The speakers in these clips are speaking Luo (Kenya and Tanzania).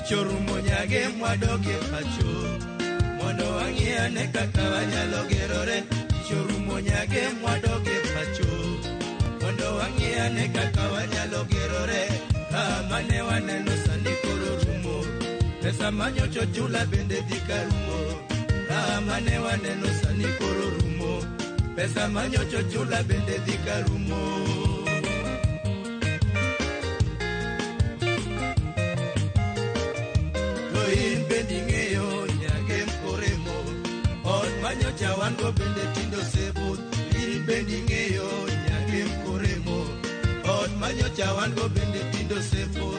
Ichorumo nyage mwadoge pacho mondo wangiane kaka wanyalo gerore. Ichorumo nyage mwadoge pacho mondo wangiane kaka wanyalo gerore. Mane waneno sani koro rumo, pesa manyocho chula bende dhika rumo. Mane waneno sani koro rumo, pesa manyocho chula bende dhika rumo. Loin bendi ng'eyo nyage mkoremo, od manyocha wango bende tindo sebut. In bendi ng'eyo nyage mkoremo, od manyocha wango bende tindo sebut.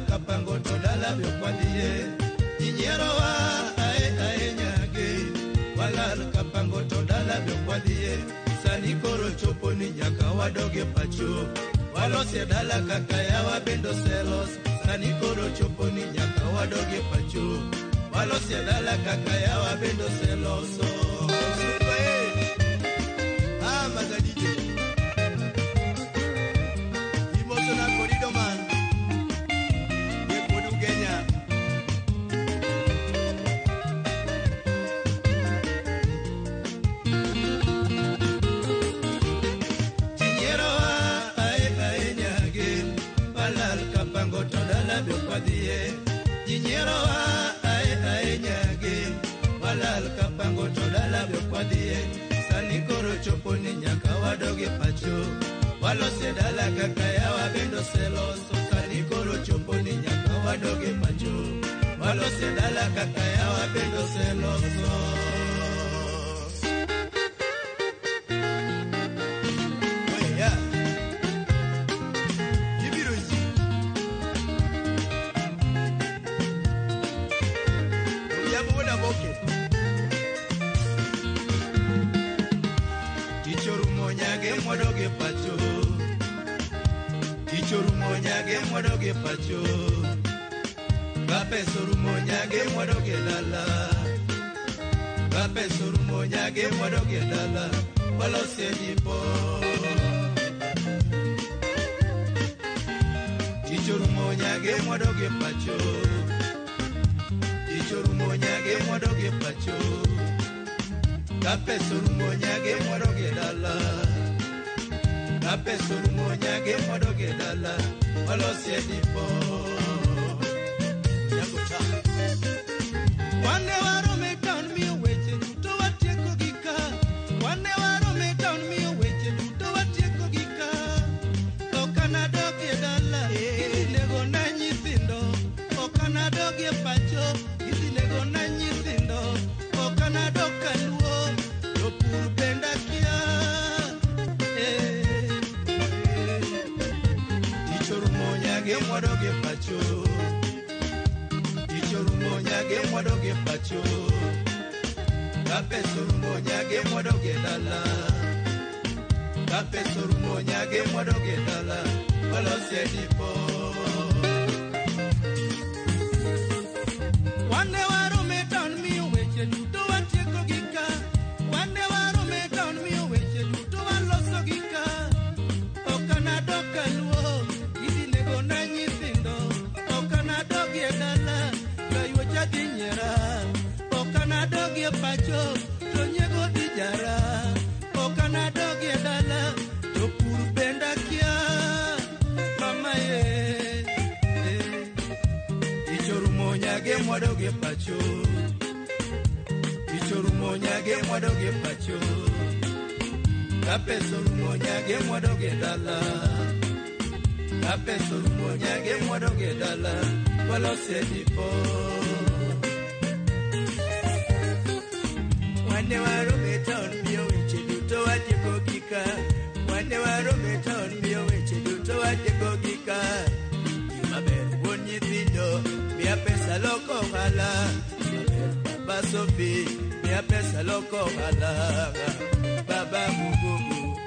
Kapango todala byo kwandie Inyero wa ae nyage Walal kapango todala byo kwandie Sani koro chopo ni nyaka wadoge pacho Walose dala kakaya wabendo selos Sani koro chopo ni nyaka wadoge pacho Walose dala kakaya wabendo selos. Magadije Imoto na korido man Jinyero ae nyage walal kapango todala byo kwadie sani koro chopo ni nyaka wadoge pacho walose dala kakaya wabendo seloso sani koro chopo ni nyaka wadoge pacho walose dala kakaya wabendo seloso. Ichorumonyage mwadoge pacho Gapesorumonyage mwadoge dala Gapesorumonyage mwadoge dala Walose dipo Ichorumonyage mwadoge pacho Ichorumonyage mwadoge pacho Gapesorumonyage mwadoge dala Gapesorumonyage mwadoge dala Walose dipo Wane warome town miyo weche duto watieko gika Wane warome town miyo weche duto watieko gika Okana doge dala Izinego na nyithindo Okana doge pacho Izinego na nyithindo Okana doka luo Yopur benda kia Ichorumonyage mwadoge pacho Ichorumonyage mwadoge pacho Gapesorumonyage mwadoge dala Gapesorumonyage mwadoge dala Walose dipo Wane warome town miyo weche duto watieko gika Wane warome town miyo weche duto waloso gika Okana doka luo Izinego na nyithindo Okana doge dala Kayuocha dinyera Okana doge pacho Tonyego dijara Okana doge dala Topur benda kia Mama ye Ichorumonyage mwadoge pacho Ichorumonyage mwadoge pacho Gapesorumonyage mwadoge dala Gapesorumonyage mwadoge dala Walose dipo Wane warome town miyo weche duto watieko gika Wane warome town miyo weche duto watieko gika Imaber wuon nyithindo Mia pesa loko hala Imaber baba Sophie Mia pesa loko hala Baba Mugugu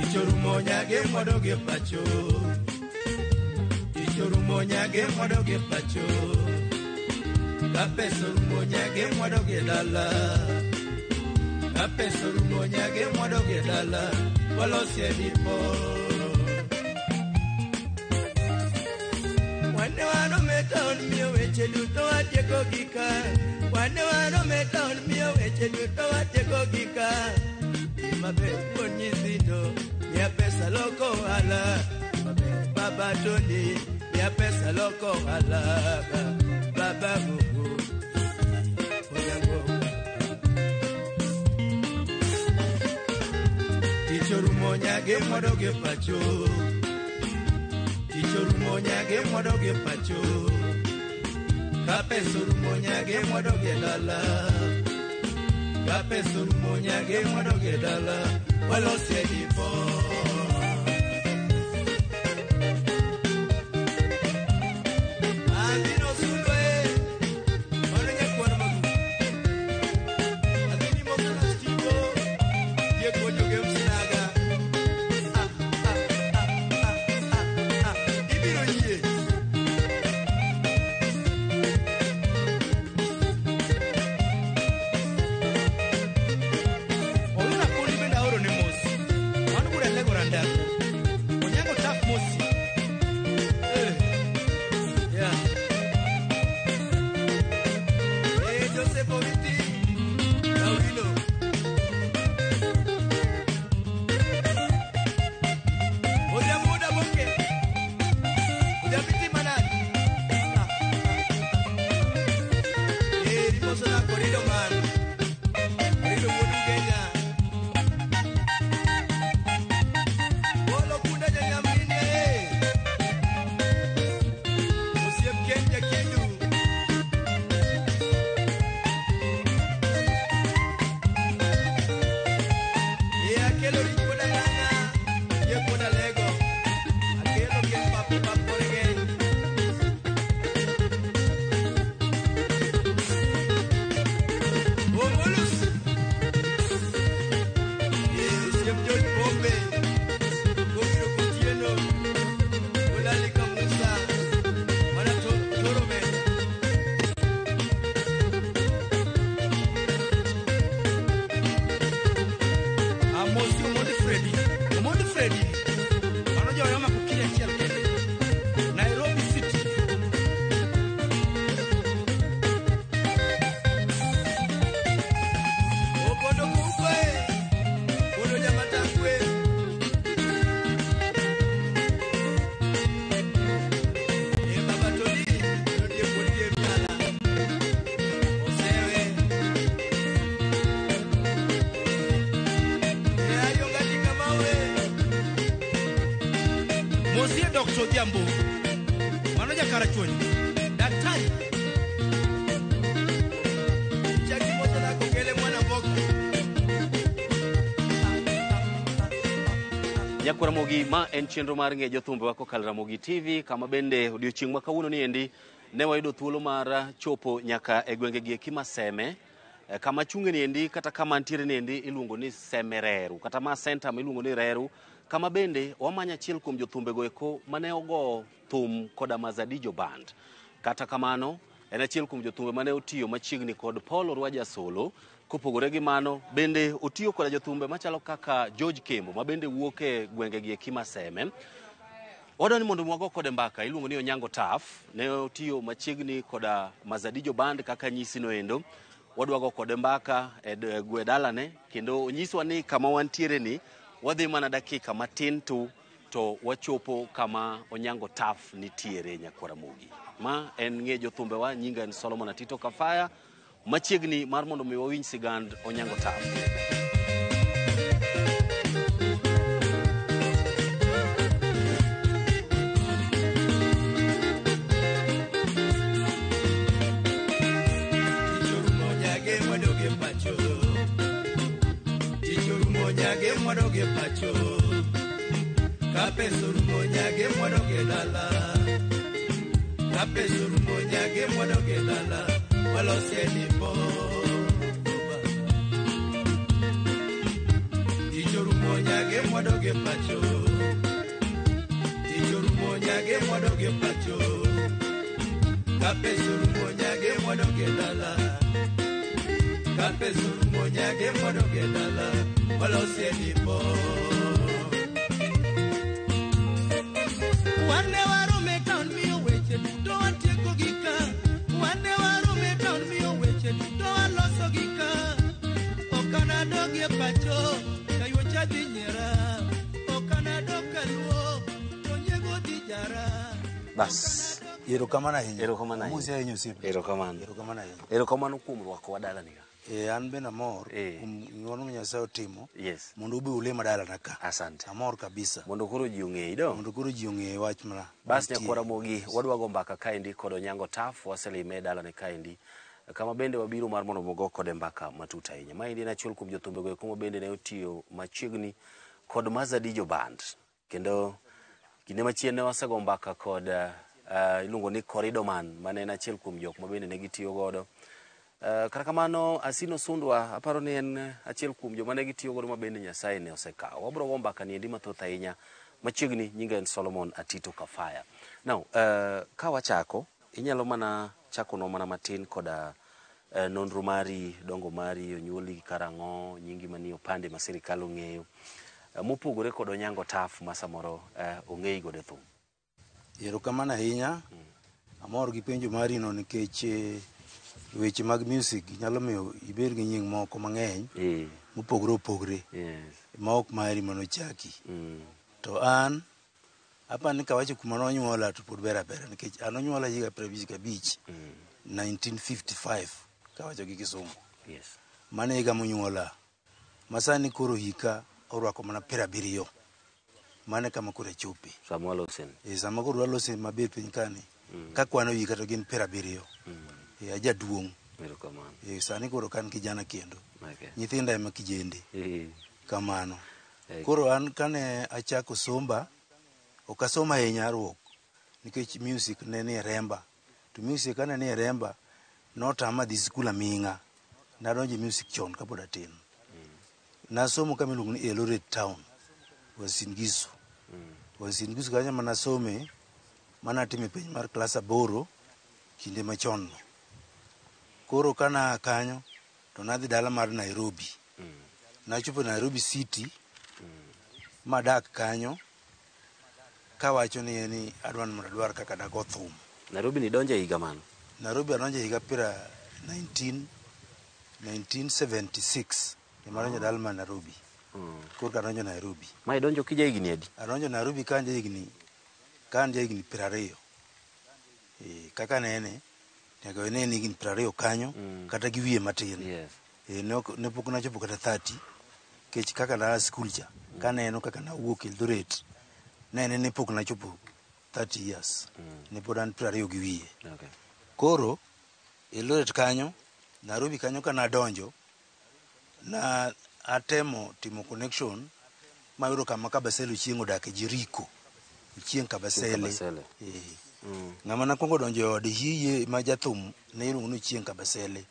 Ichorumonyage mwadoge pacho Ichorumonyage mwadoge pacho Kapeso rumonya mwadoge dala. Kapeso rumonya mwadoge dala. Walosie dipo. Wane wano meton miyo weche duto atieko gika. Wane wano meton miyo weche duto atieko gika. Mabe kuon nyithindo miya pesa loko ala. Mabe baba Tony miya pesa loko ala. Baba Mungu Ticho rumonyage mwadoge pacho. Ticho rumonyage mwadoge pacho. Kapeso rumonyage mwadoge dala. Kapeso rumonyage mwadoge dala. Walosie dipo. Dr. Jambo Manoja Karachoni Daktari Chaki moto na kokele mwana mboka Nyakuramogi ma en chenro mar ngeyo thumbe wako kal Ramogi TV kama bende odiochieng' ma kawuono ni endi ne wayudo thuolo mar chopo nyaka e gwengegi e Kimaseme kama chunge ni endi kata kama ntiere ni endi iluongo ni Semereru kata ma center ma iluongo ni Reru kama bende wamanya achiel kuom jothumbe go eko mane ogo thum koda Mazadijo Band. Kata kamano en achiel kuom jothumbe mane otiyo machiegni kod Paul Orwaja Solo. Kopogore gi mano bende otiyo koda jothumbe machalo kaka George Kembo ma bende wuok e gwengegi e Kimaseme. Wadwani mondo mwago kode mbaka iluongo ni Onyango Taf ne otiyo machiegni koda Mazadijo Band kaka nyisi no endo. Wadwago kode mbaka e gwedalane kendo onyiswa ni kama wantiere ni wadhi mana dakika matin tu to wachopo kama Onyango Taf nitiere Nyakuramogi. Ma en ngeyo jothumbe wa nyinga en Solomon Atito Kafaya machiegni mar mondo mi wawinj sigand Onyango Taf. Mwadoge pacho Kapeso rumonyage mwadoge dala Kapeso rumonyage mwadoge dala Walosie dipo Ticho rumonyage mwadoge pacho Ticho rumonyage mwadoge pacho Kapeso rumonyage mwadoge wadonge dala Kapesu monyage wadonge dala Walosie nipo Wane warume town miyo weche duto watieko gika Wane warume town miyo weche duto waloso gika Okana dogie pacho Kayo chadi nyera Okana doka luo Tonyego dijara Bas erokamano ahinya. Erokamano ahinya. Musi ahinya osiepe. Erokamano. Erokamano ahinya. Erokamano kuom rwako wadala niga. An bende amor ng'wono Nyasaye otimo. Yes. Mondo ube ulema dalana ka. Asante. Amor kabisa. Mondo koro ji ong'e do. Mondo koro ji ong'e wach mana. Bas nyakwara mogi wadwa go mbaka kaendi kod Onyango Taf waselime dalane kaendi. Kama bende wabiro mar mondo mogo kode mbaka matut ahinya. Maendi en achiel kuom jothumbe go kuma bende ne otiyo machiegni kod Mazadijo Band. Kendo kinde machien ne wasego mbaka kod iluongo ni Corridor Man mane en achiel kuom jok ma bende ne gitiyo godo. Kata kamano Asino Sundwa aparo ni en achiel kuom joma ne gitiyo godo ma bende Nyasaye ne osekawo. Wabiro go mbaka niendi mathoth ahinya machiegni nyinga en Solomon Atito Kafaya. Now ka wachako inyalo mana chako no mana matin koda nonro mari dongo mari onyuoli karang'o nyingi mani opande ma sirikal ong'eyo mopogore kod Onyango Taf ma samoro ong'eyi godo thum. Erokamano ahinya. Amor gi penjo mari no nikech weche mag music nyalo miyo ibed gi nying moko mang'eny mopogore opogore ma ok mari manochaki. To an apani kawacho kuma nonyuola to pod ber abera nikech an onyuola higa 55 1955 kawacho gi Kisumu. Yes. Mane higa monyuola masani koro hika orwako mana 70 mane kama koro chopi Samuel Osen. Sama koro walosen maber piny kani ka kwano hika to gin 70 ajaduong'. Erokamano. Sani koro kan kijana kendo. Okay. Nyithinda ema kijende. Kamano. Koro an kane achako somba ok asoma ahinya ruok nikech music ne ni remba. To music kane ni remba notama dhi skul aming'a. Nadonjo music chon kapod atin. Nasomo kama iluongo ni Eldoret Town. Uasin Gishu. Uasin Gishu kanyo mana some mana time penj mar klas 8 kinde machon. Koro kana kanyo to nadhi dala mar Nairobi. Nachopo Nairobi City. Madak kanyo kawacho ni adwan mondo adwar kaka dago thum. Nairobi ni donje higa mano? Nairobi adonje higa pira 1976 imaronjo dala ma Nairobi. Koro kadonjo Nairobi. Ma idonjo kija higni adi? Adonjo Nairobi kanja higni 20. Kaka nene nyaka ne higni 20 kanyo kata gi wiye matin. Yes. Ne pok nachopo kata 30 kech kaka na skul cha kaneno kaka na wuok Eldoret ne pok nachopo 30 years. Ne pod an 20 gi wiye. Okay. Koro Eldoret kanyo Nairobi kanyo kana donjo na atemo timo connection mayudo kama Kabasele chieng' odak e Jericho. Chieng' Kabasele. Ng'ama nakwongo donjo od hiye ma jathum ne iluongo ni Chieng' Kabasele.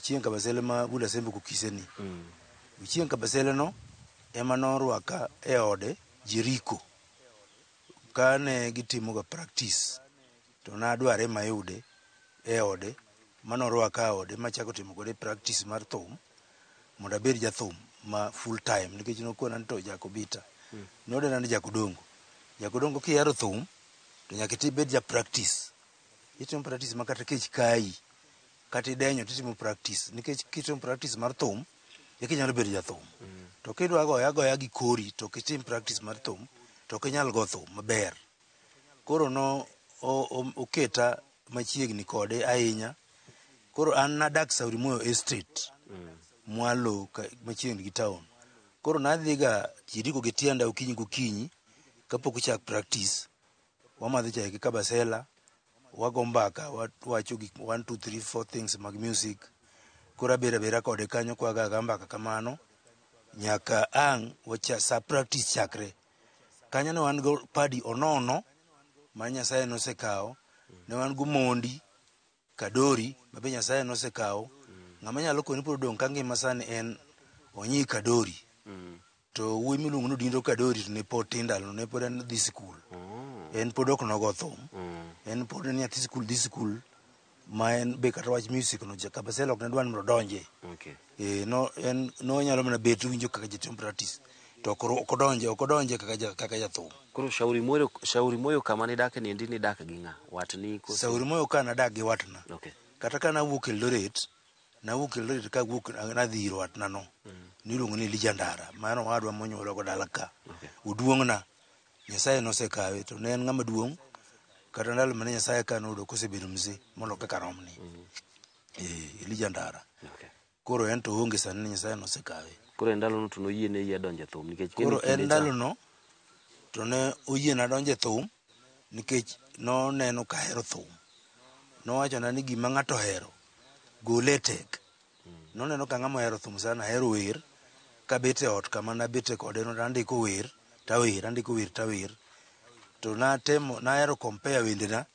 Chieng' Kabasele ma Buda Sembo Kukiseni. Chieng' Kabasele no ema norwaka e ode Jericho. Kane gitimo ga practice to nadware mayude e ode manorwaka ode machako timo gode practice mar thum mondo abed jathum ma full time nikech nokona to Jakobita. Nodena ni Jakodongo. Jakodongo kiyaro thum to nyaka tibed ja practice. Itimo practice makata kech kai kata idenyo titimo practice nikech kitimo practice mar thum inyalo bedo jathum. To kidwa goya gi kori to kitim practice mar thum to kinyal go thum maber. Koro no oketa machiegni kode ahinya. Koro an nadak Sauri Moyo Estate. Mwalo machiegni gi town. Koro nadhiga Jericho gi tienda okinyi kapok chak practice. Wamadhi chae gi Kabasela. Wago mbaka wacho gik 1 2 3 4 things mag music. Koro abera kode kanyo kwa ga mbaka kamano nyaka ang' wacha sa practice chakre. Kanyo ne wan go padi onono ma Nyasaye nosekawo. Ne wan go Mondi Kadori ma be Nyasaye nosekawo. Ng'ama nyalo koni pod dong' ka ngima sani en Onyi Kadori. To wuoyi miluongo ni Dindo Kadori to ne pod tindalo ne pod en dhi skul. En pod ok nogo thum. En pod ni ati skul dhi skul ma en be kata wach music no Kabasele ok ne dwan mondo donje. Okay. No en no nyalo mana bet winjo kaka jatim practice to ok odonje kaka jathum. Koro Shauri Moyo kama ni dak ni ndi ni dak gi ng'a? Watni koso? Shauri Moyo ka nadak gi watna. Okay. Kata ka nawuok Eldoret ka wuok nadhi ir watna no. Niluongo ni Lijandara, mano wadwa monyuolo go dala ka. Okay. Uduong'na Nyasaye nosekawe to ne en ng'ama duong', kata ndalo mane Nyasaye ka nodo kosebedo mzee mondo kaka romni. Lijandara. Okay. Koro en to onge sani Nyasaye nosekawe. Koro en ndalo no to noyiene iya donje thum nikech koro en ndalo no to ne oyiena donje thum nikech noneno ka hero thum. Nowachona ni gima ng'ato hero gole tek. Noneno ka ng'ama hero thum sana, hero wer, kabet e ot kama nabete kode no andiko wer tawer. To nahero compare wendena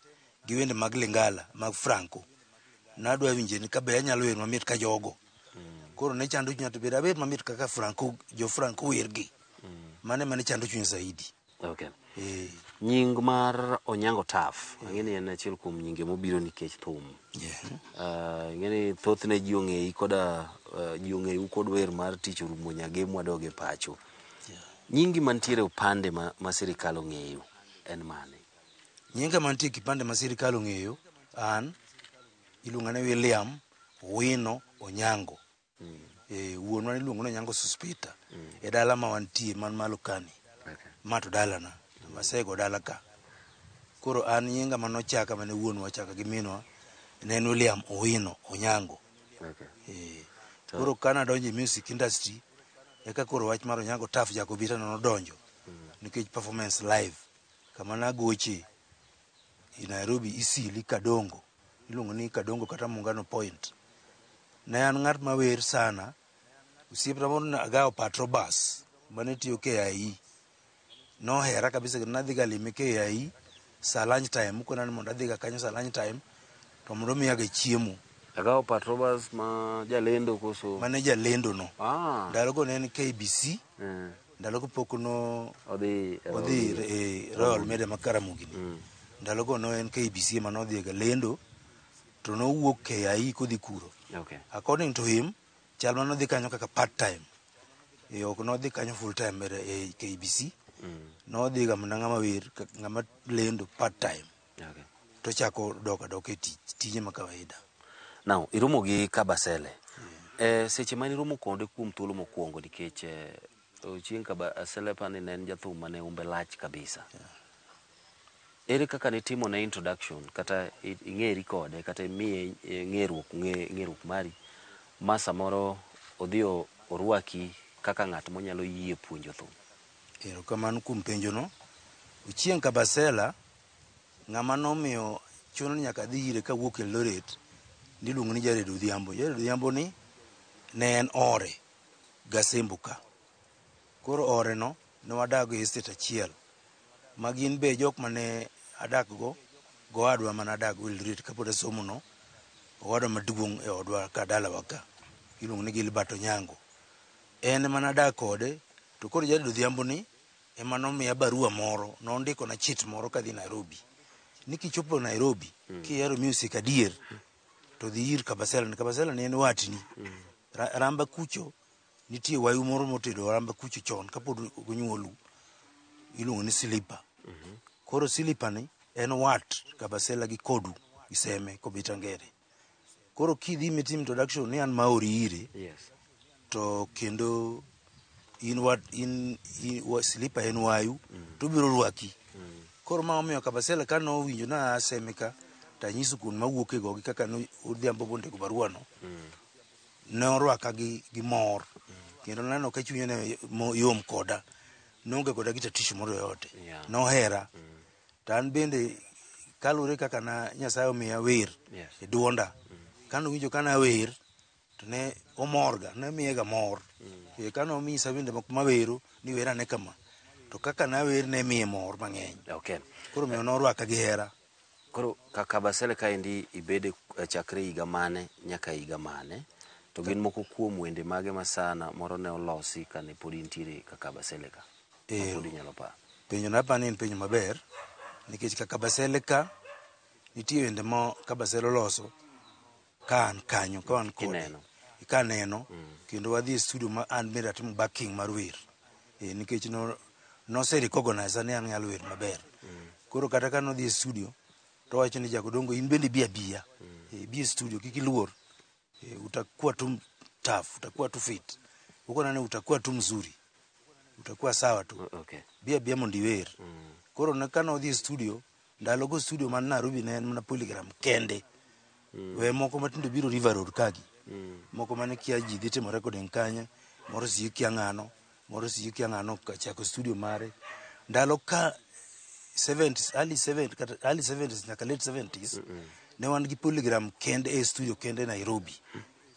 gi wende mag Lingala mag Franco. Nadwa winje ni kabe anyalo wer mamit ka jogo. Koro ne chando chunya to beda bet mamit kaka Franco wergi. Mane chando chunya zaidi. Okay. Nying mar Onyango Taf, ang'eni en achiel kuom nyinge mobiro nikech thum. Ng'eni thothne ji ong'eyi koda ji ong'eyu kod wer mar Tich Orumo Nyagem wadoge pacho. Nyingi mantiere upande ma sirikal ong'eyo en mane? Nyinga mantie kipande ma sirikal ong'eyo an iluongane William Owino Onyango. Wuonwa iluongo ni Onyango Sospita. E dala ma wantie man malo kani. Mato dalana. Masego dala ka. Koro an nyinga manochaka mane wuonwa chaka gi minwa ne en William Owino Onyango. Koro kana donje music industry eka koro wach mar Onyango Taf Jakobita nodonjo nikech performance live kama nagoche i Nairobi Isili Kadongo, iluongo ni Kadongo kata Mungano Point. Ne an ng'at mawer sana. Osiepna moro Agao Patrobas mane tiyo KIE nohera kabisa, nadhi ga lime KIE sa lunch time, kona ni mondo adhi ga kanyo sa lunch time to mondo miya ga chiemo. Agao Patrobas ma jalendo koso? Mane jalendo no. Ndalo go ne en KBC. Ndalo go pok no odhi Royal Media Makaramogi. Ndalo go no en KBC ma nodhi ga lendo to nowuok KIE kodhi kuro. Okay. According to him, chal ma nodhi kanyo kaka part time. Ok nodhi kanyo full time e KBC. Nodhi ga mana ng'ama wer, ng'ama lendo part time. Okay. To chako dok e tije ma kawaida. Now, iromo gi Kabasele. Seche mani romo konde kuom thuolo mokwongo nikech chieng' Kabasele pani ne en jathum mane umbe lach kabisa. Ere kaka ne timo na introduction kata ing'eri kode kata imiye ng'eruok mari ma samoro odhi orwaki kaka ng'at monyalo yie puonjo thum? Erokamano kuom penjo no. Chieng' Kabasele ng'ama nomiyo chuno ni nyaka dhi ire kawuok Eldoret niluongo ni Jared Odhiambo. Jared Odhiambo ni ne en ore Gasembu ka. Koro ore no ne wadago e estate achiel ma gin be jok mane adak go adwa mana adak go Eldoret kapod asomo no. Owadwa maduong' e odwa ka dalawa ka iluongo ni Gilbert Onyango. En mana adak kode to koro Jared Odhiambo ni ema nomiya barua moro, nondiko na chit moro kadhi Nairobi ni kichopo Nairobi kihero music adier to dhi ir Kabasele. Kabasele ne en watni. Ramba kucho nitie wayu moro motedo ramba kucho chon kapod onyuolu iluongo ni Silipa. Koro Silipa ni en wat Kabasele gi Kodu Iseme Kobita Ngere. Koro kidhi mitim introduction ni an maori ire. Yes. To kendo Silipa en wayu to biro rwaki. Koro ma omiyo Kabasele ka no winjo na aseme ka tanyiso kun mawuok e gogi kaka Odhiambo bondego barua no. Ne orwaka gi mor. Kendo neno ka chunye ne yom koda. Nonge koda gi tatizo moro yote. Nohera. Tan bende kalure kaka na Nyasaye omiya wer e duonda. Kano winjo kana wer to ne omorga, ne miye ga mor. Kano omisa wende mawero ni wera ne kama. To kaka na wer ne miye mor mang'eny. Okay. Koro miyo norwaka gi hera. Koro Kabasele kaendi ibede chakre higa mane nyaka higa mane? To gin moko kuom wende mage masana moro ne olosi kane pod intiere ka Kabasele ka? Pod inyalo pa. Penjo na pani en penjo maber nikech ka Kabasele ka nitie wende mo Kabasele oloso kan kanyo kan kode Kineno. kaneno kendo wadhi e studio ma an bende atimo backing mar wer nikech no se recognize ni an nyalo wer maber koro kata ka nodhi e studio to wacho ni Jakodongo in bende bi abiya bi e studio kik iluor utakuwa tu tough utakuwa tu fit huko nani utakuwa tu mzuri utakuwa sawa tu Okay. bi abiya mondo iwer koro ne ka nodhi e studio ndalo go studio man Nairobi ne en mana Polygram kende we moko matindo biro River Road kagi moko mane kia ji dhi timo recording kanya moro si kia ng'ano moro si kia ng'ano kachako studio mare ndalo ka 70s early 70s nyaka late 70s ne wan gi Polygram kende e studio kende Nairobi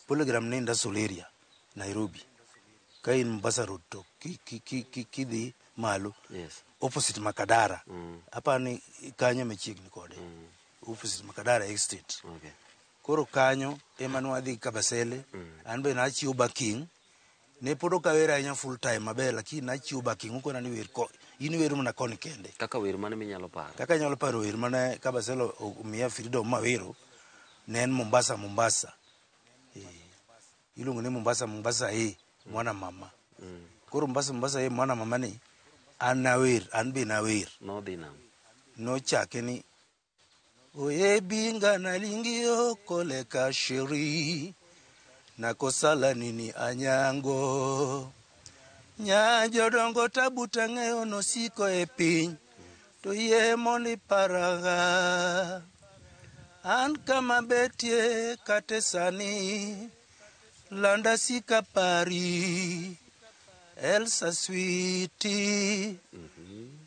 Polygram ne industrial area Nairobi ka in Mombasa Road to kidhi malo Yes. opposite Makadara hapa ni kanyo machiegni kode opposite Makadara Estate Okay. koro kanyo ema nwadhi Kabasele an be nachiwo backing ne podo ka wera ahinya full time maber lakini nachiwo backing huko nani wer ko in wero mana koni kende Kaka wer mane minyalo paro? kaka nyalo paro wer mana Kabasele miya freedom mawero ne en Mombasa iluongo ni Mombasa mwana mama koro Mombasa mwana mama ni an be nawer No dinam. nochake ni oye binga nalingio koleka sheri nakosala nini anyango Nyajodongo tabu tang'eyo nosiko e piny to yie mondi paraga an kama betie kate sani landa sika pari Elsa Switi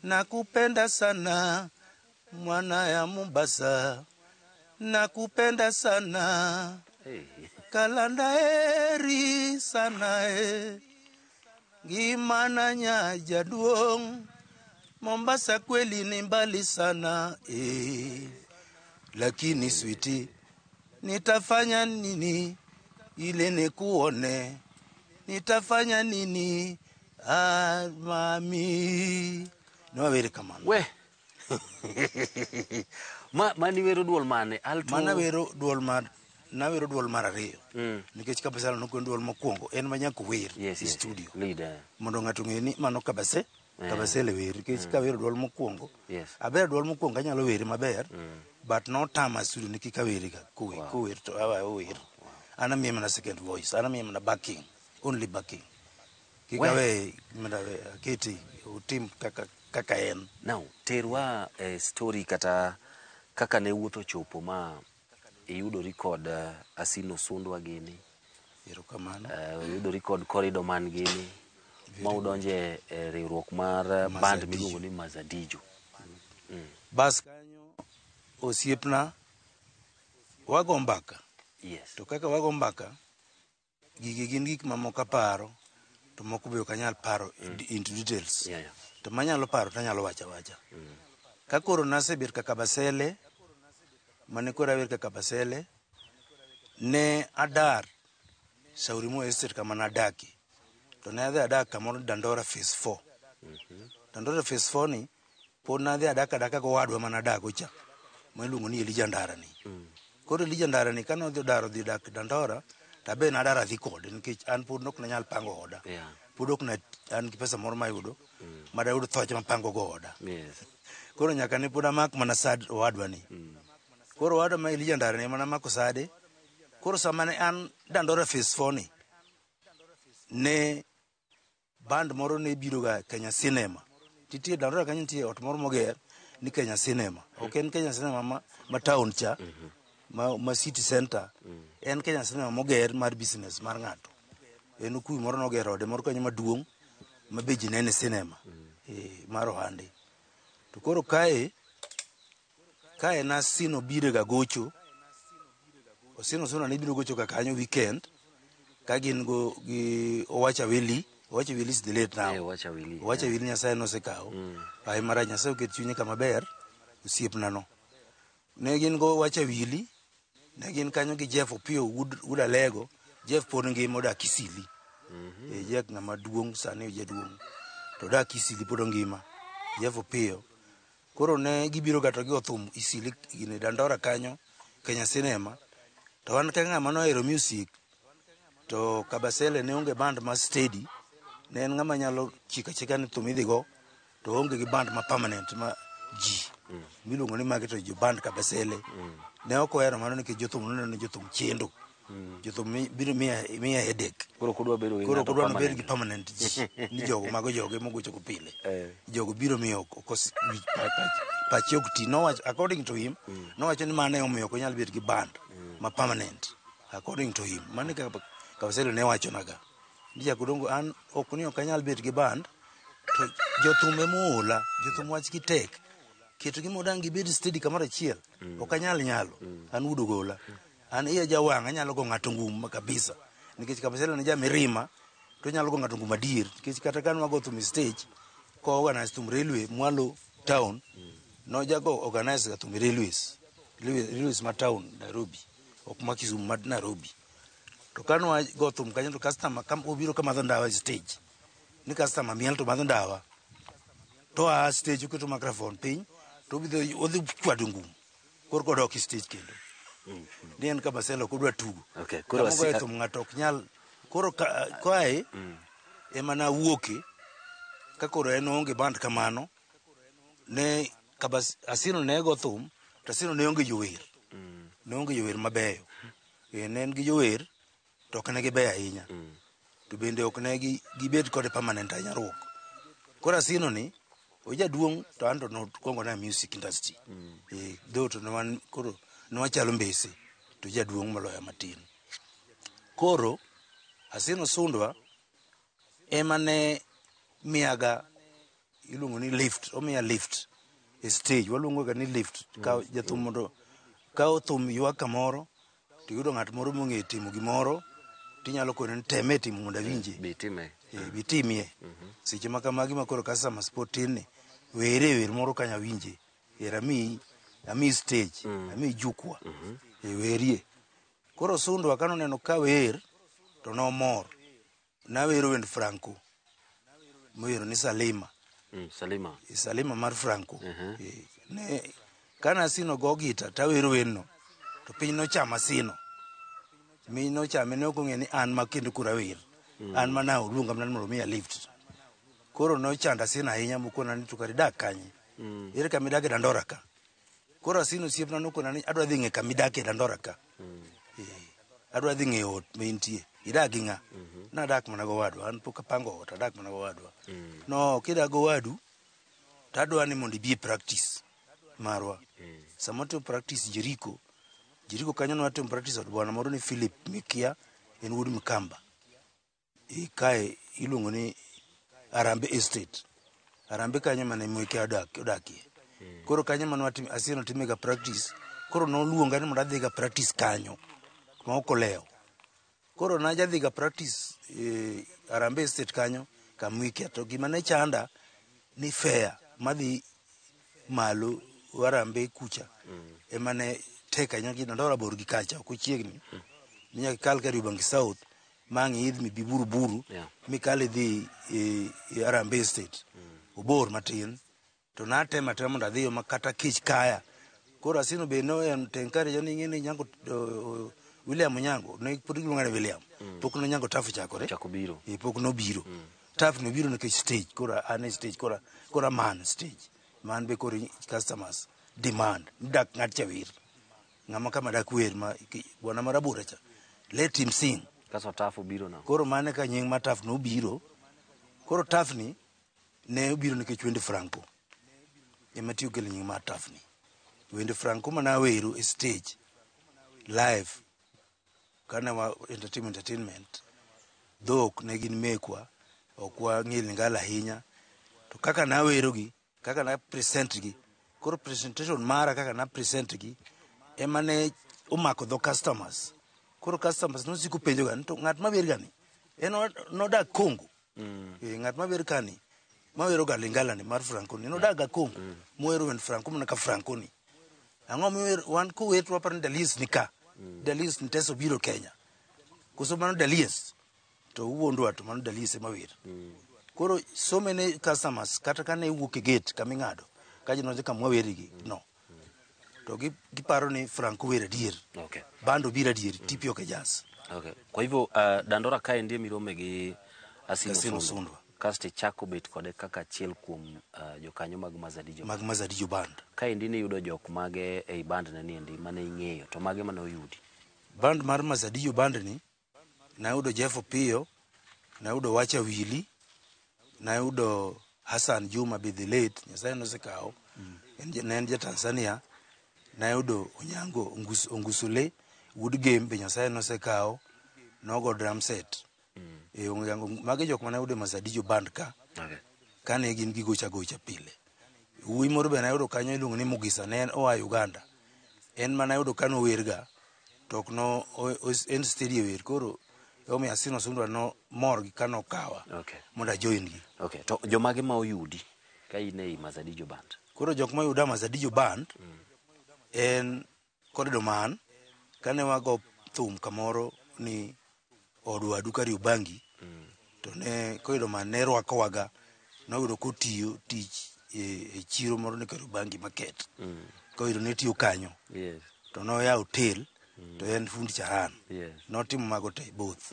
nakupenda sana mwana ya Mombasa nakupenda sana Hey. kalanda eri sana gimana nyaja duong Mombasa kweli ni mbali sana lakini Switi nitafanya nini ile nikuone nitafanya nini mami nwawere kamano We. Mani wero duol mane? Alto. nawero duol mar ariyo nikech Kabasele nokwen duol mokwongo en manyako wer Yes, e yes. studio Leader. mondo ng'ato ng'e ni mano Kabasele wer nikech kawero duol mokwongo Yes. aber duol mokwongo anyalo were maber but notama studio ni kik awere ga kower to awer an amiye mana second voice an amiye mana backing only backing kik awe mana aketi utim kaka en Now, terwa story kata kaka ne wuotho chopo ma iyudori kod Asino Sundwa gini. Erokamano. Iyudori kod Corridor Man gini. Ma udonje riwruok mar band miluongo ni Mazadijo. Bas kanyo osiepna wago mbaka. Yes. To kaka wago mbaka gigi gin gik mamoko aparo to moko be ok anyal paro into details. Yeah, yeah. To manyalo paro to anyalo wacha. Ka koro nasebet ka Kabasele mane koro awer ka Kabasele ne adar Shaurimo Estate kama nadaki to ne adhi adak kamoro Dandora Phase 4 Dandora Phase 4 ni pod nadhi adaka go wadwa mana dago cha miluongo ni Elijah Ndarani koro Elijah Ndarani kanodhi dhi dak Dandora tabe nadara dhi kode nikech an pod nok nanyal pango oda Yeah. pod ok na an gi pesa moro mayudo madayud thoche mapango go oda Yes. koro nyaka ne pod amak mana sad owadwa ni koro owadwa ma Elijah Ndarani mana mako sade koro sama ne an Dandora Phase 4 ni ne band moro ne biro ga Kenya Cinema titie Dandora kanyo nitie ot moro moger ni Kenya Cinema ok en Kenya Cinema ma town cha ma city center en Kenya Cinema moger mar business mar ng'ato en kuyi moro noger ode moro kanyo maduong' ma be ji nene cinema mar ohande to koro kae na Sino bire ga gocho Osino ne biro gocho ka kanyo weekend ka gin go gi Owacha Willy is the late now Owacha Willy Nyasaye nosekawo ai mara Nyasaye oket chunye kama ber osiepna no ne gin go Owacha Willy ne gin kanyo gi Jeff Opio Udalego Jeff pod ngima odak Kisili Jeff ng'ama duong' sani jaduong' to odak Kisili pod ngima Jeff Opio koro ne gibiro ga to gi othum Isili gine Dandora kanyo Kenya Cinema to wan ka ng'ama nohero music to Kabasele ne onge band ma steady, ne en ng'ama nyalo chika ni thum idhigo to onge gi band ma permanent ma ji miluongo ni magi to jo band Kabasele. Ne ok ohero mano nikech jothum noneno jothum chendo, jothum biro miya headache. Koro kudwa bedo gi permanent ji ni jogo mago joge mogocho ko pile. Jogo biro miyo pachi ok ti. According to him, nowacho ni mano omiyo ok onyal bedo gi band ma permanent. According to him, mano Kabasele ne wacho naga ni Jakodongo, an ok anyal bedo gi band, to jothum emola, jothum wach gi tek, keto gi modang gibed steady kamoro achiel, ok anyal an udo gola, an iya jawang' anyalo go ng'ato ngum kabisa, nikech Kabasele ne jamirima, to nyalo go ng'ato ngum adier, nikech kata kan wago thum stage ko organize thum railway Mwalo town, no jago organize ga thum railways ma town Nairobi, ok ma Kisumu, ma Nairobi. To kanwa go thum kanyo to customer obiro kamadho ndawa stage, ni customer miel to madho ndawa, to a stage uketo microphone piny, to odhi chwado ngum, koro kodok stage kendo. Ni en Kabasele ok odwa tugo. Koro thum ng'ato ok nyal. Koro kae ema nawuoke, ka koro en onge band kamano, ne Asino ne go thum, to Asino ne onge jower. Ne onge jower mabeyo. Ne en gi jower, to ok ne gibeyo ahinya. To bende ok ne gibed kode permanent ahinya ruok. Koro Asino ni ojaduong', to an to nokwongo na music industry. Though to koro nwachalo mbese, to jaduong' moloyo matin. Koro Asino Sundwa ema ne miyaga, iluongo ni lift, omiya lift e stage, waluongo ga ni lift. Ka jathum mondo ka thum ywak kamoro, to yudo ng'at moro mong'e timo gimoro, tinyalo kone ni teme timo mondo awinje. Bitimie. Seche ma kamagi ma koro customer sport tin ni, wer moro kanya winje. Ami stage, ami jukwa. Werie. Koro Sundwa kanoneno ka wer, to nomor. Nawero wend Franco. Mwero ni Salima. Salima mar Franco. Kana Asino go gita, tawero wenno, to piny nochama Asino. Mi nochame, ne ok ong'e ni an ma kendo kura wer. An ma na oluonga mana mondo miya lift. Koro nochanda Asino ahinya, mokona ni to kare dak kanye. Ere kamidake Dandora ka. Koro Asino osiepna nokona ni adwa dhi ng'e kamidake Dandora ka. Adwa dhi ng'e ot maintie. Idak gi ng'a? Nadak mana gowadwa, an pok apango ot, adak mana gowadwa. No, kidak gowadu, tadwa ni mondo ibi practice marwa. Sama to practice Jericho kanyo nwatimo practice od bwana moro ni Philip Mikia, en wuod Mkamba. Kae iluongo ni Arambe Estate. Arambe kanyo mane Mikia odakie. Koro kanyo mane Asino timega practice, koro noluonga ni mondo adhi ga practice kanyo, ma ok olewo. Koro najadhi ga practice Arambe Estate kanyo ka Mikia, to gima ne chanda ni fair madhi malo Arambe kucha, ema ne tek ahinya, gi Dandora bor gi kacha, ok ochiegni. Minyaka kal ka Ribangi South, mangi idh mibi Buruburu, mikal idhi Arambe Estate. Obor matin. To natema mondo adhiyo makata kich kaya. Koro Asino be no encourage ni ng'eni Nyango William Onyango, ne podi giluonga ni William. Pok no Nyango Tafu chakore. Pok no biro. Tafu no biro nikech stage, koro ane stage, koro man stage. Man be koro customers demand. Dak ng'at chawir. Ng'ama kama dak wer ma bwana marabura cha. Let him sing. Kaso Tafu biro na. Koro mane ka nying ma Tafu no biro. Koro Tafu ni ne obiro nikech wende Franco. Ema tiyo kele nying ma Tafu ni. Wende Franco mana wero e stage live kana wa entertainment, dhok ne gin mekwa, ok wang'il ngala ahinya. To kaka na wero gi, kaka na present gi, koro presentation mara kaka na present gi, ema ne umako dho customers. Koro customers nosiko penjo ga, to ng'at ma wer gani nodak Kongo. Ng'at ma wer kani mawero ga Lingala ni mar Franco ni nodak ga Kongo. Mwero wend Franco mana ka Franco ni. Ang'o mwer wan ko wer to par Dalies ni ka. Dalies nteso biro Kenya. Koso mano Dalies to uwondwa to mano Dalies ema wer. Koro so many customers kata kane wuok e gate kaming'ado ka jino je kamwa werigi no. to giparo ni Franco wer adier. Okay. Bando biro adier, tipi ok jazz. Okay. Kwa hivyo Dandora kae ndiye mirome gi Asino Sundwa. Kaste chako bet kode kaka achiel kuom jokanyo mag Mazadijo. Mag Mazadijo band. Kae ndi ni yudo jok mage ei band na niendi mane ing'eyo to mage mane oyudi. Band mar Mazadijo band ni na yudo Jeff Opio, na yudo Wacha Willy, na yudo Hassan Juma be the late, Nyasaye nosekao. En ja Tanzania. Na yudo Onyango Ongusule, Wood Game be Nyasaye nosekao, nogo drum set. Onyango mage jok mane yudo Mazadijo band ka. Okay. Kane gin gigocha pile. Uwi moro be na yudo kanyo iluongo ni Mugisa, ne en oa Uganda. En mana yudo kano werga, tok no en studio wer, koro omi Asino Sundwa no mor gi kano kawa. Okay. Moda join gi. Okay. To jomage ma oyudi ka in ei Mazadijo band. Koro jok ma yuda Mazadijo band en kod Doman, kane wago thum kamoro ni Odwadu Kariobangi, to ne koido man ne rwakowaga, noyudo kotiyo tich e chiro moro ni Kariobangi market. Koido ne tiyo kanyo. Yes. To noya hotel, to en fundi charan. Yes. Notimo mago te both.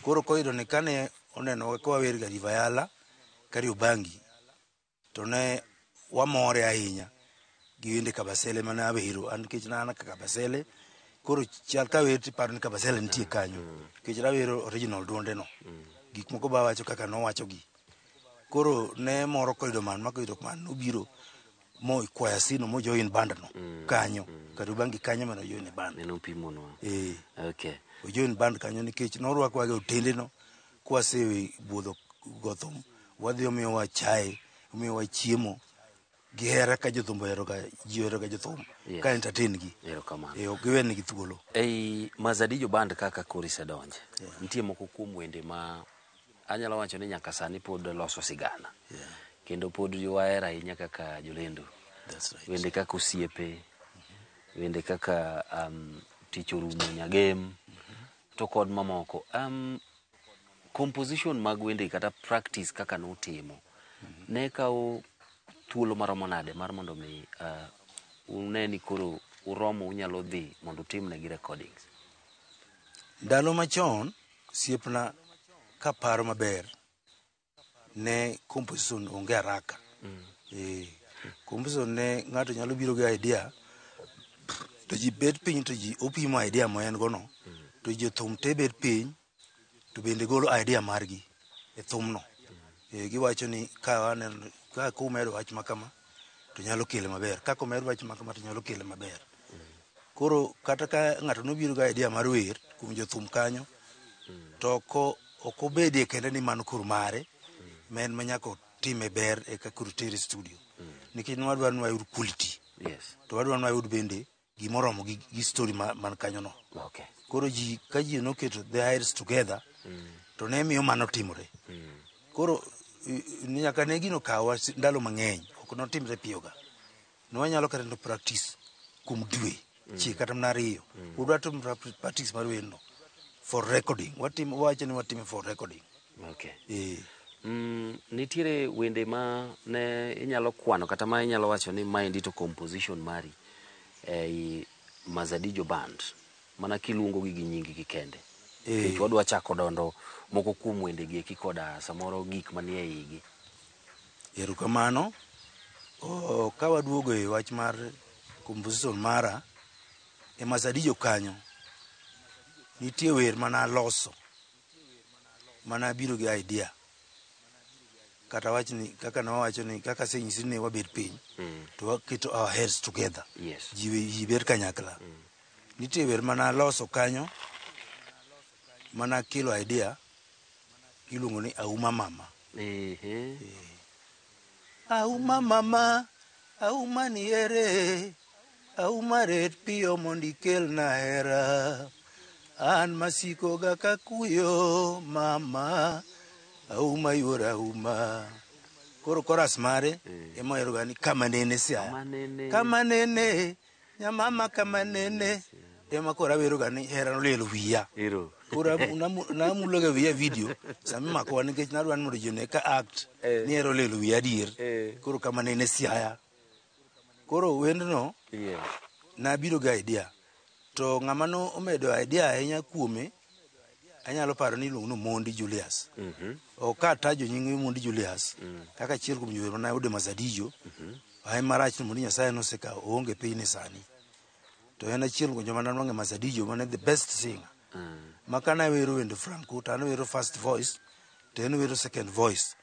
Koro koido ne kane oneno kwa werga Rivayala Kariobangi, to ne wamore ahinya gi wende Kabasele mane awero, an kech na Kabasele, koro chal ka wer tiparo ni Kabasele nitie kanyo, kech awero original duonde no, gik moko ba wacho kaka nowacho gi. Koro ne moro koido man, ma koido man nobiro mo ikwaya Asino mo join band no kanyo, Kariobangi kanyo mano join band. Neno pimonwa. Okay. O join band kanyo nikech norwakwa ga otende no, kwa sewe budho gothum, wadhi omiyowa chai, omiyowa chiemo, gihera ka jothumbo hero ga jothum, ka entertain gi. Ok giwen gi thuolo. Ei Mazadijo band kaka kori sedonje, nitie moko kuom wende ma anyalo wacho ni nyaka sani pod loso sigana. Kendo pod wahera ahinya kaka jolendo. That's right. Wende kaka Osiepe, wende kaka Tich Orumo Nyagem, to kod mamoko. Composition mag wende kata practice kaka notimo, ne kao thuolo maromo nade mar mondo mi uneni koro uromo unyalo dhi mondo utimnegi recordings? Ndalo machon, siepna kaparo maber, ne composition onge haraka. Composition ne ng'ato nyalo biro gi idea, to ji bet piny to ji opimo idea mo en gono, to ji thum te bet piny, to bende golo idea margi e thumno. Giwacho ni ka kumedo wach makama, to nyalo kele maber. Ka kumedo wach makama, to nyalo kele maber. Koro kata ka ng'ato nobiro gi idea mar wer kuom jothum kanyo, to okobedie kende ni mano kuru mare, men manyako time ber e ka kuru tere studio. Nikech wadwa ni wayud quality. Yes. To wadwa ni wayud bende gimoromo gi story man kanyo no. Okay. Koro ka ji noketo their heads together, to ne miyo mano timore. Koro nyaka ne gino kawa ndalo mang'eny, ok notimre piyoga. Nwanyalo kata no practice kuom dwe, kata mna ariyo. Udwa to practice mar wendo for recording. Wacho ni watime for recording. Okay. Nitiere wende ma ne inyalo kwano kata ma inyalo wacho ni maendi to composition mari ei Mazadijo band, mana kiluongo gi nyingi gi kende. Kech wadwa chako dondo moko kuom wende gi eki koda samoro gik manie igi. Erokamano. Ka waduogo e wach mar composition mara e Mazadijo kanyo, nitie wer mana loso, mana biro gi idea. Kata wach ni kaka nawacho ni kaka senyisi ni wabet piny, to waketo our heads together. Yes. Ji ber kanyakla. Nitie wer mana loso kanyo, mana kilo idea, iluongo ni Auma Mama. Auma Mama, Auma ni ere, Auma ret piyo mondi kel na hera, an masiko ga kakuyo Mama, Auma yuora Auma. Koro chorus mare, emo ero gani kama nene siya. Kama nene, nyamama kama nene. Ema kora wero gani hera no lelo wiya. Kora namuloga wiya video, sami mako wani kech narwan modo jone ka act, ni hero lelo wiya dir. Koro kama nene siya. Koro wendo no, nabiro ga idea to ng'ama no omedo idea ahinya kuome anyalo paro ni iluongo ni Mondi Julius. Oka tajo nying Mondi Julius kaka achiel kuom jower mana yude Masadijo. Ai marach ni Mondi Nyasaye noseka onge piny ni sani. To en achiel kuom joma nanwang'e Masadijo mane the best singer. Makana wero wende Franco, to an wero first voice, to en wero second voice.